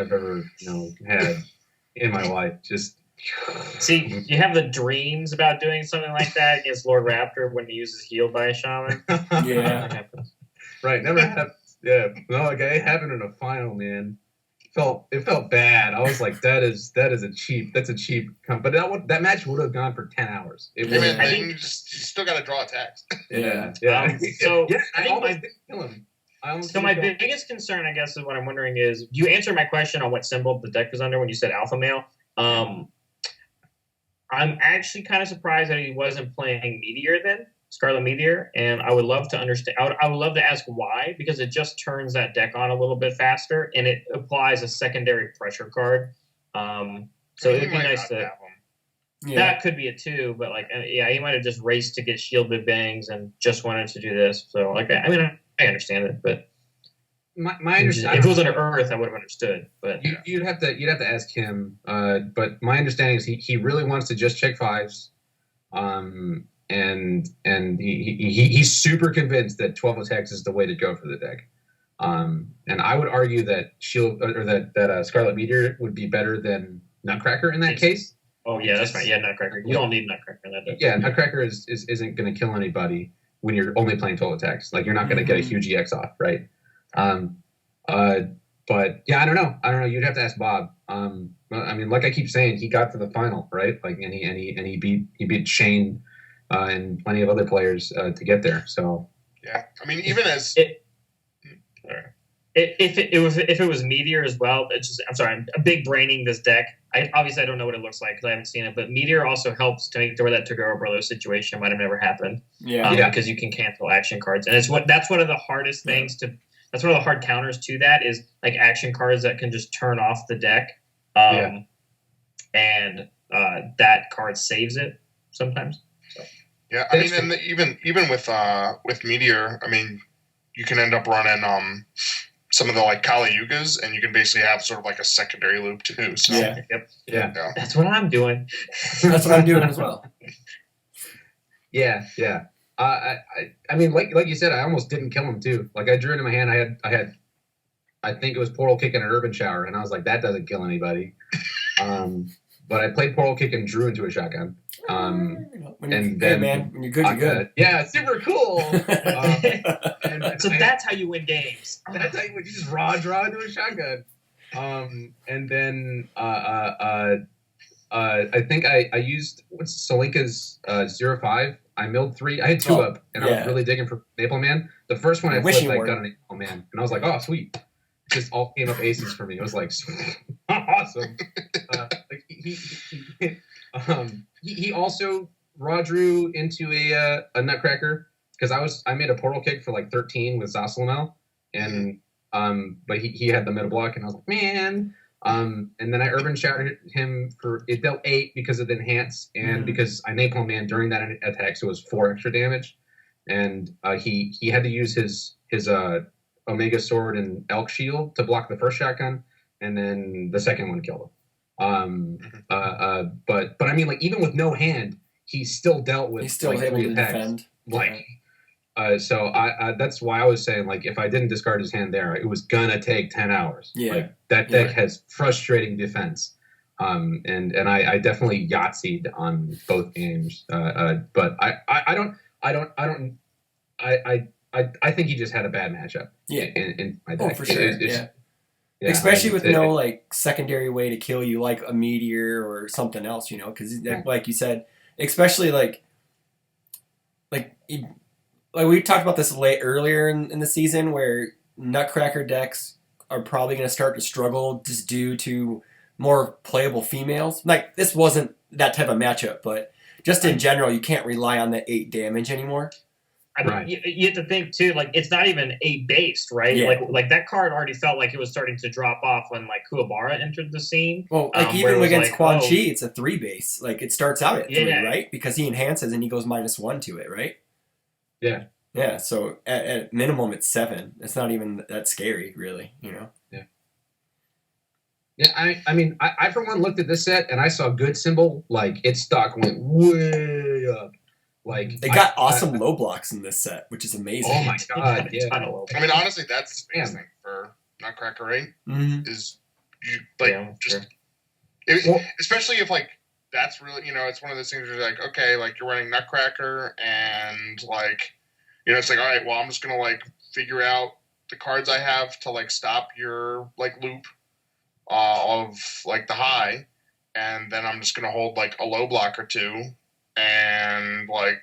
had in my life. Just see, you have the dreams about doing something like that against Lord Raptor when he uses healed by a shaman. Yeah. Right, never happened. Yeah, no, like it happened in a final, man. It felt bad. I was like, that's a cheap but that match would have gone for 10 hours. I think you still got to draw attacks. Yeah. So yeah, I think almost didn't kill him. My biggest concern, I guess, is what I'm wondering is, you answered my question on what symbol the deck was under when you said alpha male. I'm actually kind of surprised that he wasn't playing Meteor then. Scarlet Meteor, and I would love to understand. I would love to ask why, because it just turns that deck on a little bit faster, and it applies a secondary pressure card. So it'd be nice to. Yeah. That could be it too, but like, yeah, he might have just raced to get shielded bangs and just wanted to do this. So like, I mean, I understand it, but my understanding, if it was under Earth, I would have understood. But you'd have to ask him. But my understanding is he really wants to just check 5s. And he's super convinced that 12 attacks is the way to go for the deck. And I would argue that Scarlet Meteor would be better than Nutcracker in that case. Oh yeah, that's right. Yeah, Nutcracker. You don't need Nutcracker in that deck. Yeah, Nutcracker isn't going to kill anybody when you're only playing 12 attacks. Like you're not going to get a huge EX off, right? But yeah, I don't know. You'd have to ask Bob. I mean, like I keep saying, he got to the final, right? Like, and he beat Shane. And plenty of other players to get there. So yeah, I mean, even as if it was Meteor as well, I'm sorry, I'm big braining this deck. I don't know what it looks like because I haven't seen it, but Meteor also helps to make where that Toguro Brothers situation might have never happened. Yeah, because you can cancel action cards, and that's one of the hardest things to. That's one of the hard counters to that is like action cards that can just turn off the deck, and that card saves it sometimes. Yeah, I mean, and even with Meteor, I mean, you can end up running some of the like Kali Yugas, and you can basically have sort of like a secondary loop too. So yeah. That's what I'm doing. That's what I'm doing as well. Yeah. I mean, like you said, I almost didn't kill him too. Like I drew into my hand. I think it was Portal Kick and an Urban Shower, and I was like, that doesn't kill anybody. But I played Portal Kick and drew into a shotgun. And then, when you're good, you're good. Yeah, super cool. So that's how you win games. That's how you just draw into a shotgun. And then I think I used Solinka's 05. I milled 3. I had 2 up, and I was really digging for Maple Man. The first one I flipped, I got an Maple Man, and I was like, oh, sweet. Just all came up aces for me. It was like, awesome. He also raw drew into a Nutcracker because I made a Portal Kick for like 13 with Zosalamel, and but he had the meta block, and I was like, man. And then I Urban Shouted him for it dealt 8 because of the enhance and because I Napalm Man during that attack, so it was 4 extra damage, and he had to use his Omega Sword and Elk Shield to block the first shotgun, and then the second one killed him. But I mean, like even with no hand, he still dealt with He's still like, able 3 to attacks. defend. Like, so I that's why I was saying like if I didn't discard his hand there, it was gonna take 10 hours. Yeah, like that deck has frustrating defense. And I definitely Yahtzeed on both games. But I think he just had a bad matchup. Yeah. In my deck. For sure. Yeah, especially with no like secondary way to kill you, like a meteor or something else, you know, because like you said, especially like we talked about this earlier in the season where Nutcracker decks are probably going to start to struggle just due to more playable females. Like this wasn't that type of matchup, but just in general, you can't rely on the 8 damage anymore. I mean, you have to think too. Like it's not even 8 based, right? Yeah. Like that card already felt like it was starting to drop off when like Kuwabara entered the scene. Well, like even against Quan Chi, it's a 3 base. Like it starts out at 3, right? Because he enhances and he goes -1 to it, right? Yeah. Yeah. So at minimum, it's 7. It's not even that scary, really. You know. Yeah. Yeah. I mean, I for one looked at this set and I saw good symbol. Like its stock went way up. Like they got awesome low blocks in this set, which is amazing. Oh my god! Yeah. I mean, honestly, that's the biggest thing for Nutcracker, right? Is you like especially if like that's really it's one of those things where you're like, okay, like you're running Nutcracker and like it's like, all right, well I'm just gonna like figure out the cards I have to like stop your like loop of like the high, and then I'm just gonna hold like a low block or 2. And like,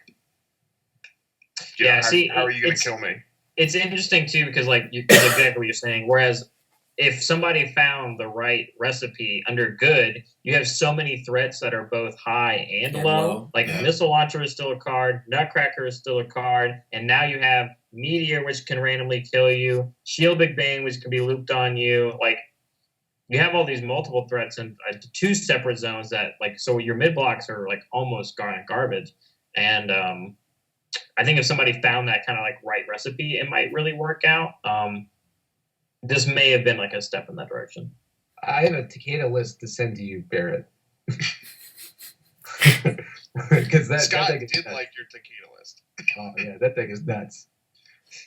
how are you going to kill me? It's interesting too because like that's exactly what you're saying. Whereas if somebody found the right recipe under good, you have so many threats that are both high and low. Like Missile Launcher is still a card, Nutcracker is still a card, and now you have Meteor, which can randomly kill you, Shield Big Bang, which can be looped on you. Like you have all these multiple threats in 2 separate zones that like so your mid blocks are like almost garbage, and I think if somebody found that kind of like right recipe, it might really work out. This may have been like a step in that direction. I have a Takeda list to send to you, Barrett. Because Scott did like your Takeda list. Oh yeah, that thing is nuts.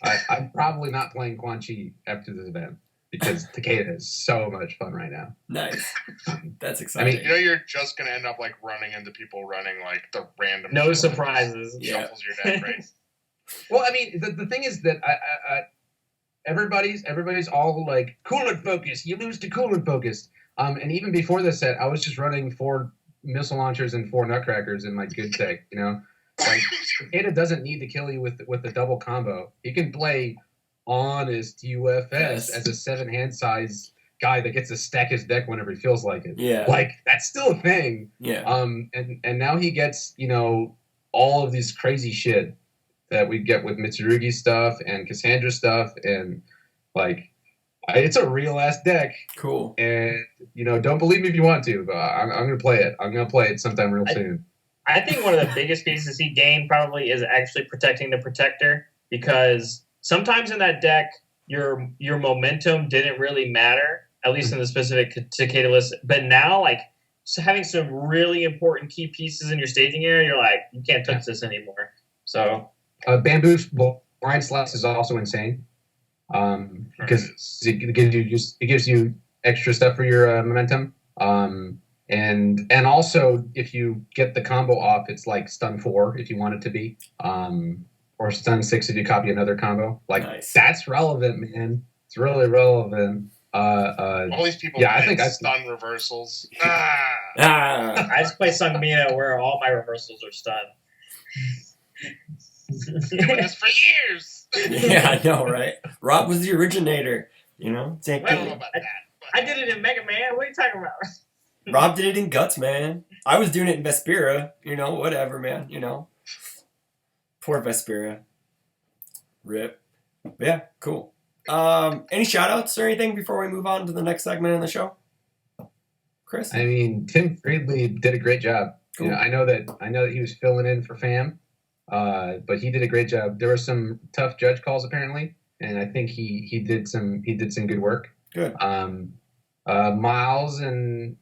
I'm probably not playing Quan Chi after this event. Because Takeda is so much fun right now. Nice. That's exciting. I mean, you're just going to end up like running into people running like the random. No surprises. Shuffles your deck, right? Well, I mean, the thing is that everybody's all like coolant focus. You lose to coolant focus. And even before this set, I was just running 4 missile launchers and 4 Nutcrackers in my good deck. Like Takeda doesn't need to kill you with a double combo. He can play honest UFS as a 7-hand size guy that gets to stack his deck whenever he feels like it. Yeah. Like that's still a thing. Yeah. And now he gets, all of these crazy shit that we get with Mitsurugi stuff and Cassandra stuff and like it's a real ass deck. Cool. And don't believe me if you want to, but I'm gonna play it. I'm gonna play it sometime real soon. I think one of the biggest pieces he gained probably is actually protecting the protector, because sometimes in that deck, your momentum didn't really matter, at least in the specific Takeda list. But now, like, having some really important key pieces in your staging area, you're like, you can't touch this anymore. So Bamboo blind slice is also insane. Because it gives you extra stuff for your momentum. And also if you get the combo off, it's like stun 4 if you want it to be, or stun 6 if you copy another combo. Like Nice. That's relevant, man. It's really relevant. All these people play stun reversals. I just play Sungmina where all my reversals are stun. Doing this for years. Yeah, I know, right? Rob was the originator. You know, I don't know about that. I did it in Mega Man. What are you talking about? Rob did it in Guts, man. I was doing it in Vespera. You know, whatever, man. You know, poor Vespera. Rip. But yeah, cool. Any shout outs or anything before we move on to the next segment in the show? Chris? I mean, Tim Friedley did a great job. Cool. You know, I know that he was filling in for Fam, but he did a great job. There were some tough judge calls apparently, and I think he did some good work. Good. Miles and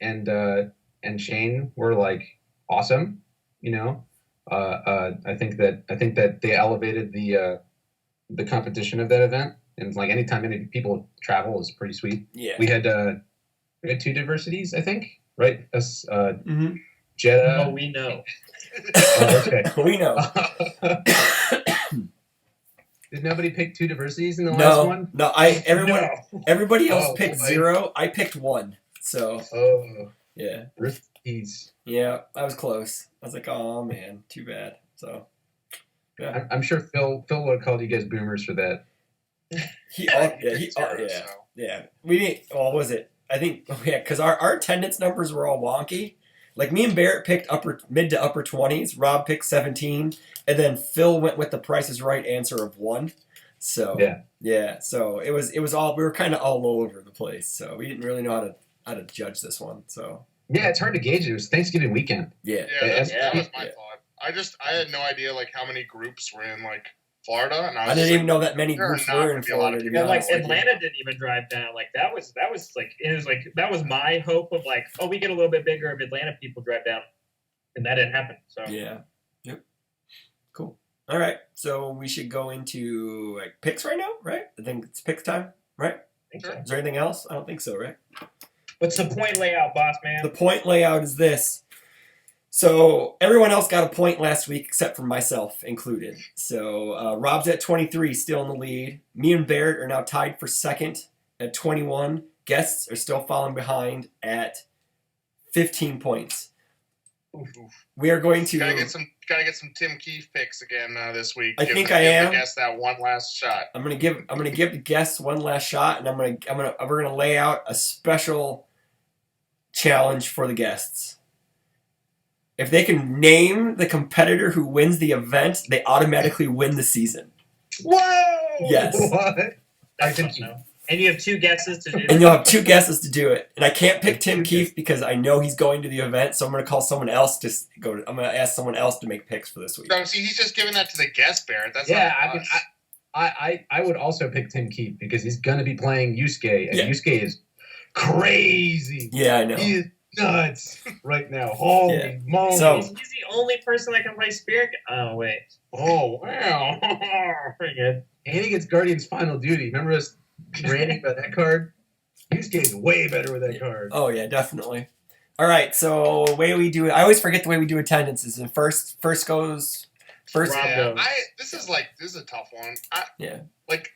Shane were like awesome. You know, I think that they elevated the competition of that event, and like anytime any people travel is pretty sweet. Yeah. We had 2 diversities, I think, right? Us, Mm-hmm. Jeddah. Oh, we know. Okay. We know. Did nobody pick 2 diversities in the last one? No, everybody else picked 0. I picked 1. So yeah. Riskies. Yeah, I was close. I was like, oh man, too bad. So yeah. I'm sure Phil would have called you guys boomers for that. Yeah. We didn't. What was it? I think because our attendance numbers were all wonky. Like me and Barrett picked mid to upper 20s. Rob picked 17, and then Phil went with the Price is Right answer of 1. So yeah. So it was all, we were kind of all over the place. So we didn't really know how to judge this one. So yeah, it's hard to gauge. It was Thanksgiving weekend. Yeah. That was my thought. I had no idea like how many groups were in like Florida, and I didn't even know that many groups were in Florida. Yeah, like Atlanta didn't even drive down. Like that was like it was like that was my hope of like, oh, we get a little bit bigger if Atlanta people drive down, and that didn't happen. So yeah, yep, cool. All right, so we should go into like picks right now, right? I think it's picks time, right? I think so. Is there anything else? I don't think so, right? What's the point layout, boss man? The point layout is this. So everyone else got a point last week except for myself included. So Rob's at 23, still in the lead. Me and Barrett are now tied for second at 21. Guests are still falling behind at 15 points. Oof. We are going to gotta get some Tim Keefe picks again this week. I think I am. Guess that one last shot. I'm gonna give the guests one last shot, and we're gonna lay out a special challenge for the guests. If they can name the competitor who wins the event, they automatically win the season. Whoa! Yes. What? I think so. And you have 2 guesses to do it. And you'll have 2 guesses to do it. And I can't pick Tim Keefe because I know he's going to the event, so I'm going to call someone else I'm going to ask someone else to make picks for this week. No, see, he's just giving that to the guest, Barrett. That's I would also pick Tim Keefe because he's going to be playing Yusuke, and Yusuke is crazy. Yeah, I know. He is nuts right now. Holy moly. So, he's the only person that can play Spirit. Oh, wait. Oh, wow. Pretty good. And he gets Guardian's Final Duty. Remember us ranting about that card? Yusuke is way better with that card. Oh, yeah, definitely. All right, so the way we do it, I always forget the way we do attendances. And first goes. Yeah, this is a tough one.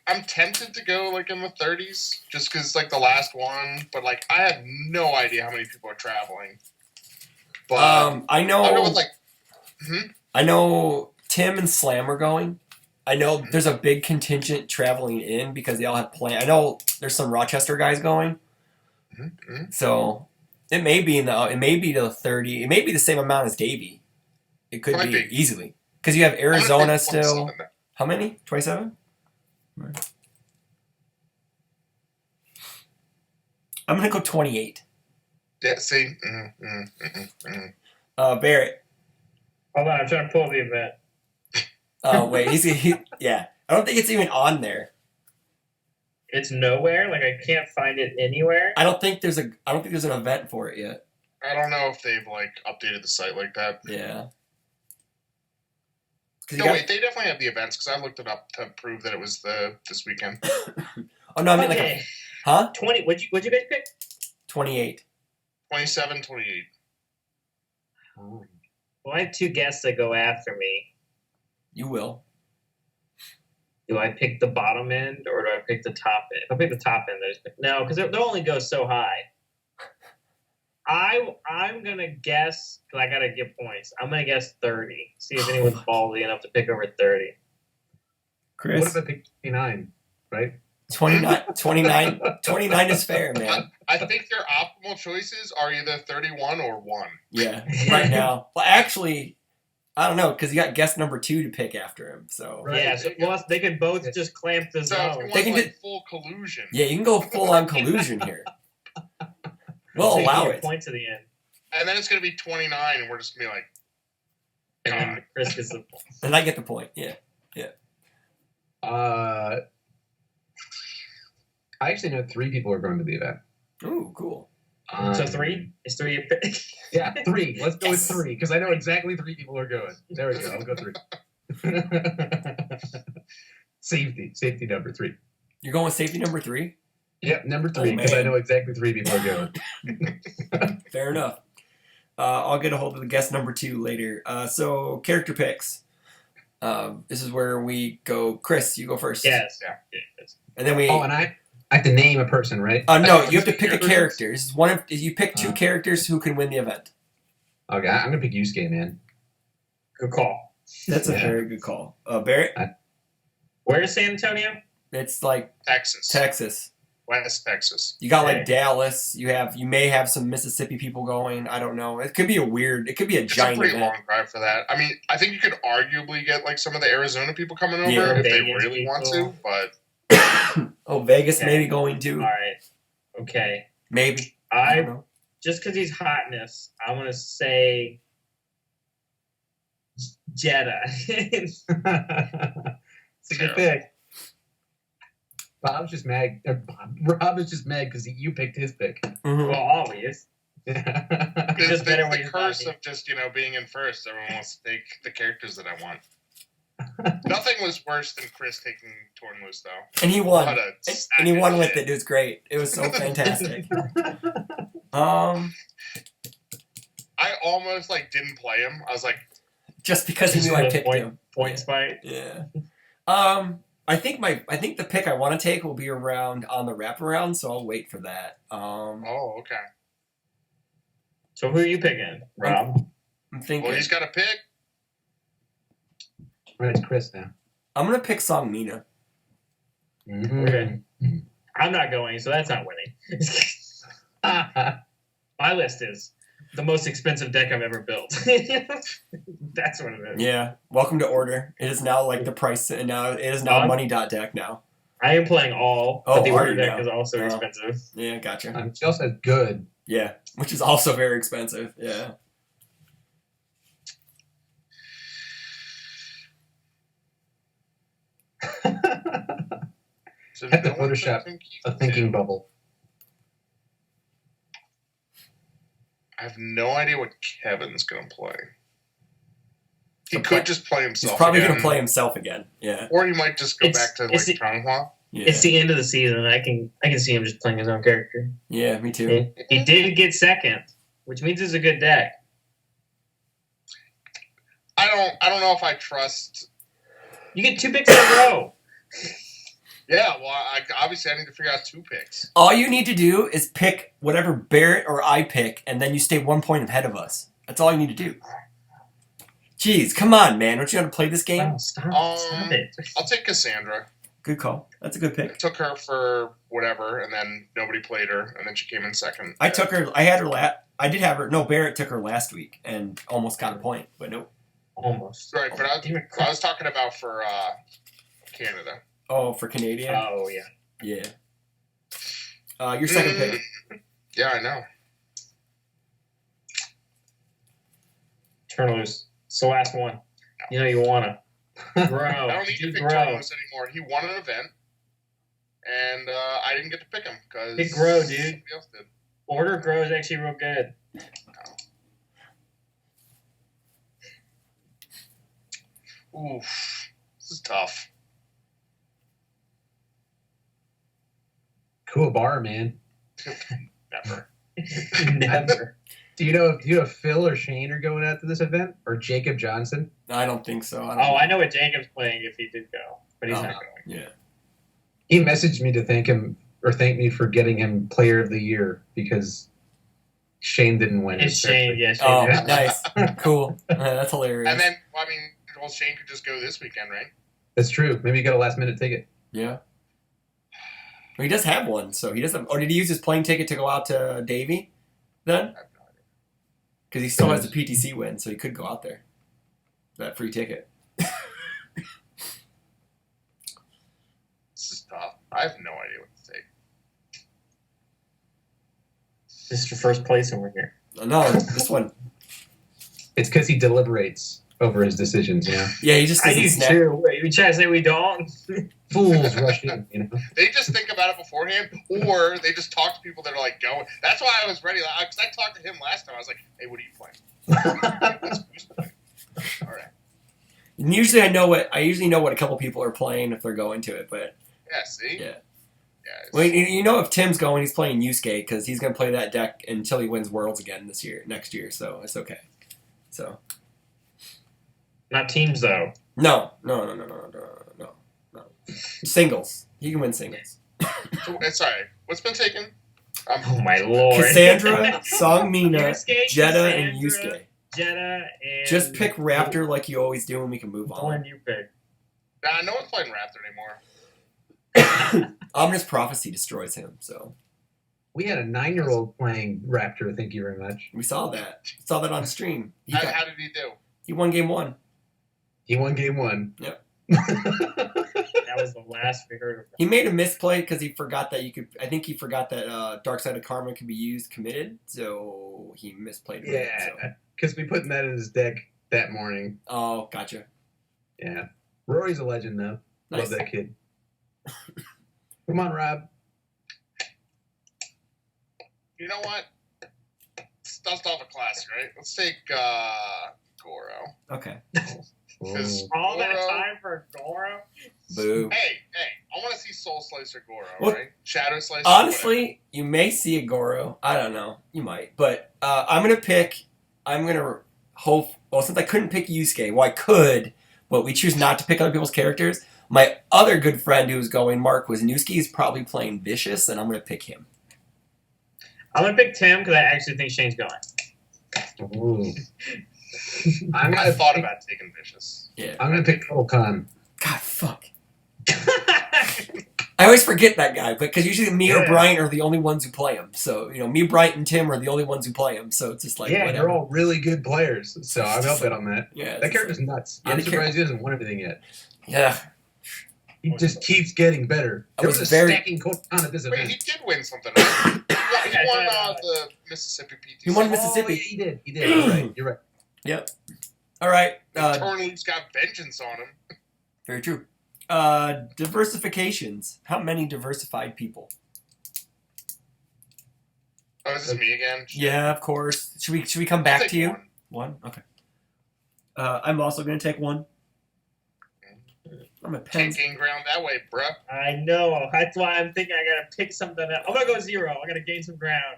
I'm tempted to go like in the 30s just because like the last one, but like I have no idea how many people are traveling. But I know. I'll go with I know Tim and Slam are going. I know there's a big contingent traveling in because they all have plans. I know there's some Rochester guys going. Mm-hmm. So it may be to 30. It may be the same amount as Davie. It could be easily. Because you have Arizona still. How many? 27? Right. I'm going to go 28. Yeah, see? Barrett. Hold on, I'm trying to pull the event. Oh, wait. Yeah. I don't think it's even on there. It's nowhere? Like, I can't find it anywhere? I don't think there's an event for it yet. I don't know if they've, like, updated the site like that. Yeah. No, wait, they definitely have the events because I looked it up to prove that it was this weekend. Oh no, I mean Okay. huh? 20. What'd you guys pick? 28. 27, 28. Oh. Well, I have two guests that go after me. You will. Do I pick the bottom end or do I pick the top end? If I pick the top end, no, because they'll only go so high. I'm gonna guess because I gotta get points. I'm gonna guess 30. See if anyone's ballsy enough to pick over 30. Chris. What if I pick 29? Right? 29 is fair, man. I think your optimal choices are either 31 or 1. Yeah, right now. Well, actually, I don't know because you got guest number 2 to pick after him. So Right. Yeah, so plus they could both just clamp the So if zone. you They want can like full collusion, yeah, you can go full on collusion here. We'll So you get allow your it. points at the end. and then it's going to be 29, and we're just going to be like, And then Chris gets the points. And I get the point. Yeah. I actually know 3 people are going to the event. Ooh, cool. So 3? Is 3 a pick? Yeah, 3. Let's go Yes. with 3 because I know exactly 3 people are going. There we go. I'll go 3. Safety number 3. You're going with safety number 3? Yep, number 3 Oh, because I man. know exactly 3 people are going. Fair enough. I'll get a hold of the guest number 2 later. So character picks. This is where we go. Chris, you go first. Yes. And then we. Oh, and I have to name a person, right? No, you have to pick a character. This is one of you pick 2 Uh. characters who can win the event. Okay, I'm gonna pick Yusuke, man. Good call. That's a Yeah. very good call. Barrett, Where is San Antonio? it's like Texas. Texas. West Texas. You got like Okay. Dallas. You may have some Mississippi people going. I don't know. It could be It could be a It's a giant pretty event. long drive for that. I mean, I think you could arguably get like some of the Arizona people coming over Yeah. if they Vegas really want to, people. but Oh, Vegas Okay. maybe going too. All right. Okay. Maybe. I don't I know. just because he's hotness, I'm gonna say Jeddah. It's a good pick. Bob's just mad. Rob is just mad because you picked his pick. Mhm. Well, always. Yeah. It's just better when the he's curse not of just being in first. Everyone wants to take the characters that I want. Nothing was worse than Chris taking Tornloose though. And he won. What a sack And he of won with shit. it. It was great. It was so fantastic. Um, I almost didn't play him. I was like, just because he Just knew I for the picked him. Point spite. Yeah. I think the pick I want to take will be around on the wraparound, so I'll wait for that. oh, okay. So who are you picking, Rob? I'm thinking Well, he's got a pick. Right, it's Chris now. I'm gonna pick Song Mina. Okay. I'm not going, so that's not winning. My list is the most expensive deck I've ever built. That's what it is. Yeah. Welcome to Order. It is now like the price, and now it is now money dot deck now. I am playing all, Oh, but the are order you deck now? is also Oh. expensive. Yeah, gotcha. She also says good. Yeah, which is also very expensive. Yeah. So Had to no one Photoshop thinks A thinking bubble. I have no idea what Kevin's gonna play. He He'll could play- just play He's himself. probably again, gonna play himself again. Yeah. or he might just go It's- back to it's the- Changhua. Yeah. It's the end of the season. I can see him just playing his own character. Yeah, me too. He did get second, which means it's a good deck. I don't know if I trust. You get 2 picks in a row. Yeah, well, obviously I need to figure out 2 picks. All you need to do is pick whatever Barrett or I pick, and then you stay 1 point ahead of us. That's all you need to do. Jeez, come on, man. Don't you know how to play this game? Oh, stop it. I'll take Cassandra. Good call. That's a good I pick. took her for whatever, and then nobody played her, and then she came in second. I took her. I had her I did have her. No, Barrett took her last week and almost got a point, but nope. Almost. Right, but Damn it. I was talking about for Canada. Oh, for Canadian? Oh, yeah. Yeah. Your second pick. Yeah, I know. Turn loose. It's the last one. You know you want to. Grow. I don't need to Do pick grow. Tornloose anymore. He won an event, and I didn't get to pick him because Pick Grow, dude. somebody else did. Order grow is actually real good. Oof. This is tough. Cool bar, man. Never. Never. Do you know if Phil or Shane are going out to this event, or Jacob Johnson? I don't think so. I know what Jacob's playing if he did go, but he's not going. Yeah. He messaged me to thank me for getting him Player of the Year because Shane didn't win. It's Shane, yes. Oh, Shane did. nice. Cool. That's hilarious. And then, Shane could just go this weekend, right? That's true. Maybe you got a last minute ticket. Yeah. Well, he does have one, so he doesn't. Or did he use his plane ticket to go out to Davie then? I have no idea. Because he still has the PTC win, so he could go out there. That free ticket. This is tough. I have no idea what to take. Mr. First Place over here. No, this one. It's because he deliberates over his decisions, you know? Yeah, he just I doesn't do snap. too. Wait, you trying to say we don't? Fools rush in, you know? They just think about it beforehand, or they just talk to people that are like going. That's why I was ready. Because I talked to him last time. I was like, "Hey, what are you playing?" Who's playing? All right. And usually I usually know what a couple people are playing if they're going to it, but Yeah. See. yeah. Yeah. Well, you know if Tim's going, he's playing Yusuke because he's going to play that deck until he wins Worlds again next year, so it's okay. So. Not teams, though. No. Singles. He can win singles. So, sorry. What's been taken? Oh, my Lord. Cassandra, Songmina, Yusuke, Jetta, and Cassandra, Yusuke. Jetta, and... Just pick Raptor like you always do and we can move Which on. one you pick? Nah, no one's playing Raptor anymore. Ominous Prophecy destroys him, so. We had a 9-year-old playing Raptor, thank you very much. We saw that. Saw that on stream. How did he do? He won game 1. He won game 1. Yep. That was the last we heard of him. He made a misplay because he forgot that I think he forgot that Dark Side of Karma could be used committed, so he misplayed it. Yeah, So. because we put that in his deck that morning. Oh, gotcha. Yeah. Rory's a legend, though. Nice. Love that kid. Come on, Rob. You know what? Let's dust off a classic, right? Let's take Goro. Okay. Because All that Goro- time for Goro? Boo. Hey, I want to see Soul Slicer Goro, Well, right? Shadow Slicer. Honestly, you may see a Goro. I don't know. You might. But I'm going to hope, well, since I couldn't pick Yusuke, well, I could, but we choose not to pick other people's characters. My other good friend who's going, Mark Wisniewski, is probably playing Vicious, and I'm going to pick him. I'm going to pick Tim because I actually think Shane's going. Ooh. I thought about taking Vicious. Yeah. I'm going to pick Volcon. God, fuck. I always forget that guy, because usually me or Yeah. Bryant are the only ones who play him. So, me, Bryant, and Tim are the only ones who play him. So it's just like, Yeah, whatever. they're all really good players, so I'm helping on that. Yeah, That character's nuts. Yeah, I'm the surprised he hasn't won everything yet. Yeah. He just keeps getting better. I There was was a very- stacking Volcon at this Wait, event. he did win something, right? he won the Mississippi PTC. He won Oh, Mississippi. yeah, he did. He did. You're right. You're right. Yep. All right. Turner's got vengeance on him. Very true. Diversifications. How many diversified people? Oh, is this me again? Yeah, of course. Should we come I'll back take to you? one. One? Okay. I'm also going to take one. I'm a pen. Can't gain ground that way, bruh. I know. That's why I'm thinking I got to pick something else. I'm going to go 0. I got to gain some ground.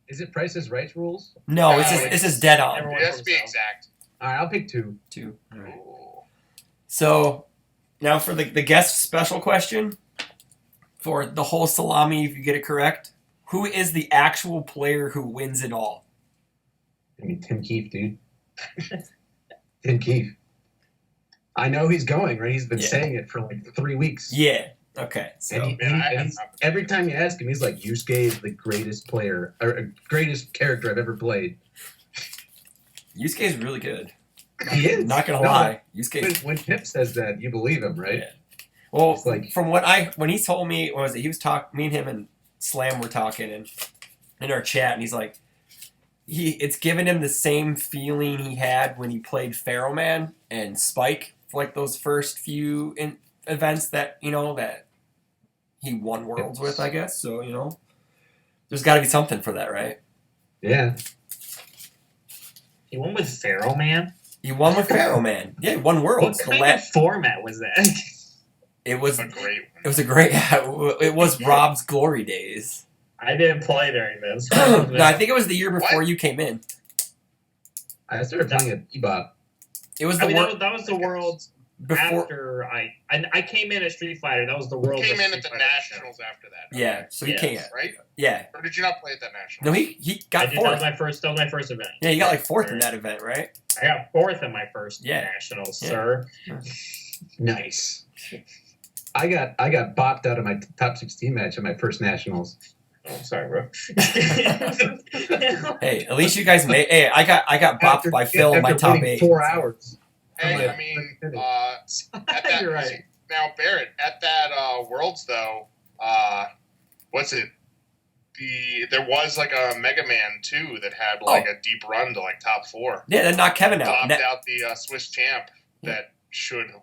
Is it Price is Right rules? No, No, this is dead on. Everyone- It has to be exact. All right, I'll pick 2. 2. All right. Ooh. So now for the guest special question for the whole salami, if you get it correct, who is the actual player who wins it all? I mean, Tim Keefe, dude. Tim Keefe. I know he's going, right? He's been Yeah. saying it for like 3 weeks. Yeah. Okay. So And Man, I have he's, not- every time you ask him, he's like, Yusuke is the greatest player, or greatest character I've ever played. Yusuke is really good. He is. Not gonna No, lie, Yusuke. When Pip says that, you believe him, right? Yeah. Well, It's like- from when he told me, what was it? He was me and him and Slam were talking and in our chat, and he's like, it's given him the same feeling he had when he played Pharaoh Man and Spike for like those first few events that that he won worlds with, I guess. So there's got to be something for that, right? Yeah. He won with Pharaoh Man? He won with Pharaoh, man. Yeah, he won What Worlds. kind of format was that? It was A great one. It was a great. It was Rob's glory days. I didn't play during this. No, I think it was the year before What? you came in. I started playing at Bebop. It was I the mean, that was the Worlds before. after I came in at Street Fighter. That was the He Worlds. came of in at Street the Fighter. Nationals after that. Yeah, so he Yes. can't. Right? Yeah. Or did you not play at that Nationals? No, he I got did, that was fourth. my first. That was my first event. Yeah, he got like fourth in that event, right? I got fourth in my first Yeah. nationals, Yeah. sir. Nice. I got bopped out of my top 16 match at my first nationals. Oh, I'm sorry, bro. Hey, at least you guys made. Hey, I got bopped by Phil in my After top waiting 8. 4 hours. Hey, I'm I mean, like, at that, You're right. now Barrett, at that Worlds though, what's it? There was like a Mega Man 2 that had like a deep run to like top 4. Yeah, that knocked Kevin out. Bopped out the Swiss champ that should have.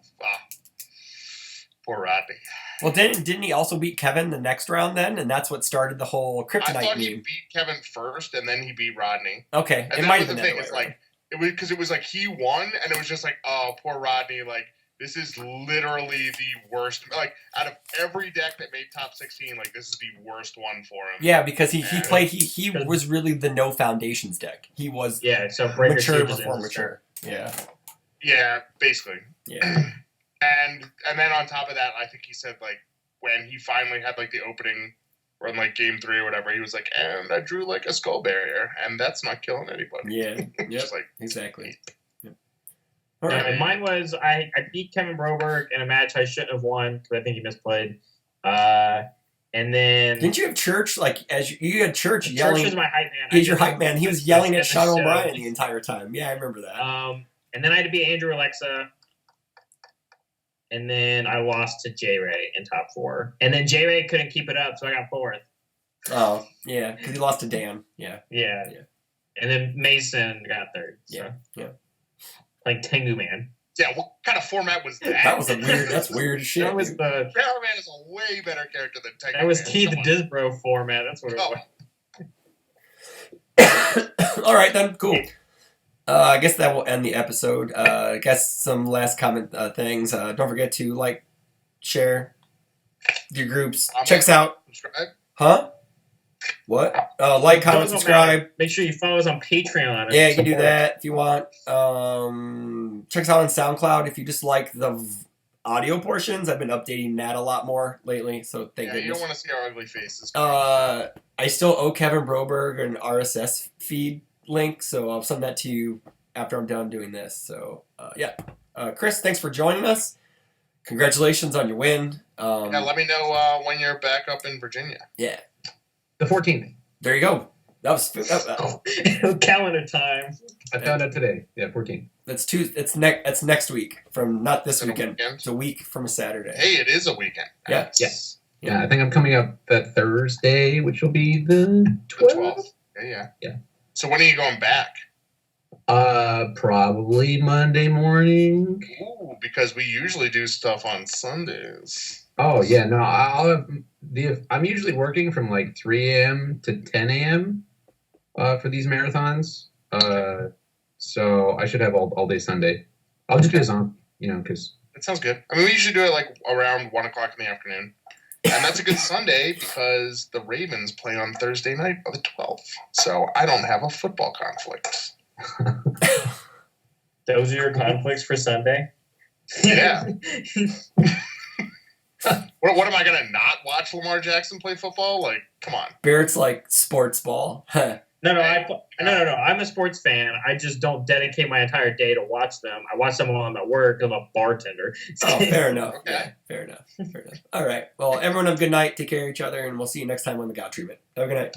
Poor Rodney. Well, didn't he also beat Kevin the next round then? And that's what started the whole I kryptonite thought he meme. beat Kevin first, and then he beat Rodney. Okay, And it that might was have the been thing. that It's way. like it was because it was like he won, and it was just like, oh, poor Rodney. Like this is literally the worst. Like out of every deck that made top 16, like this is the worst one for him. Yeah, because he Yeah. played he was really the no foundations deck. He was Yeah, so Breaker mature Siege is before in this mature. Yeah. Yeah, basically. Yeah. And then on top of that, I think he said like when he finally had like the opening or in like game 3 or whatever, he was like, and I drew like a skull barrier, and that's not killing anybody. Yeah. Yep. Just like Exactly. Yep. All All right. right. Mine was I beat Kevin Broberg in a match I shouldn't have won because I think he misplayed. And then Didn't you have Church like as you had Church Church yelling? was my hype man. He's your hype man. He was yelling at Sean show. O'Brien the entire time. Yeah, I remember that. And then I had to beat Andrew Alexa. And then I lost to J Ray in top 4. And then J Ray couldn't keep it up, so I got 4th. Oh, yeah, because he lost to Dan. Yeah. Yeah. Yeah. And then Mason got 3rd. So. Yeah. Yeah. Like Tengu Man. yeah, what kind of format was that? That was a weird. That's weird as shit. That was dude. the Power Man is a way better character than Tiger that was Man. Keith Come on. Disbro format. That's what it Oh. was. All right then, cool. I guess that will end the episode. I guess some last comment things. Don't forget to like, share your groups. Check us out. Subscribe. Huh? What? Like, comment, Those don't subscribe. matter. Make sure you follow us on Patreon. and Yeah, you can do support. that if you want. Check us out on SoundCloud if you just like the audio portions. I've been updating that a lot more lately, so thank Yeah, you goodness. don't want to see our ugly faces. I still owe Kevin Broberg an RSS feed link, so I'll send that to you after I'm done doing this. So, yeah. Chris, thanks for joining us. Congratulations on your win. Yeah, let me know when you're back up in Virginia. Yeah. The 14th. There you go. That was Calendar time. I found out today. Yeah, 14th. It's next week from not this Is it a weekend. weekend? It's a week from a Saturday. Hey, it is a weekend. Yeah. Yes. Yeah, I think I'm coming up that Thursday, which will be the The 12th. 12th. Yeah. Yeah. So when are you going back? Probably Monday morning. Ooh, because we usually do stuff on Sundays. Oh yeah, no, I'm usually working from like 3 a.m. to 10 a.m. For these marathons. So I should have all day Sunday. I'll just do this on, because That sounds good. I mean, we usually do it like around 1 o'clock in the afternoon. And that's a good Sunday because the Ravens play on Thursday night on the 12th. So I don't have a football conflict. Those are your conflicts for Sunday? Yeah. What am I going to not watch Lamar Jackson play football? Like, come on. Barrett's like sports ball. No, I'm a sports fan. I just don't dedicate my entire day to watch them. I watch them while I'm at work. I'm a bartender. Oh, fair enough. Okay. Yeah, fair enough. All right. Well, everyone have a good night. Take care of each other, and we'll see you next time on the gout treatment. Have a good night.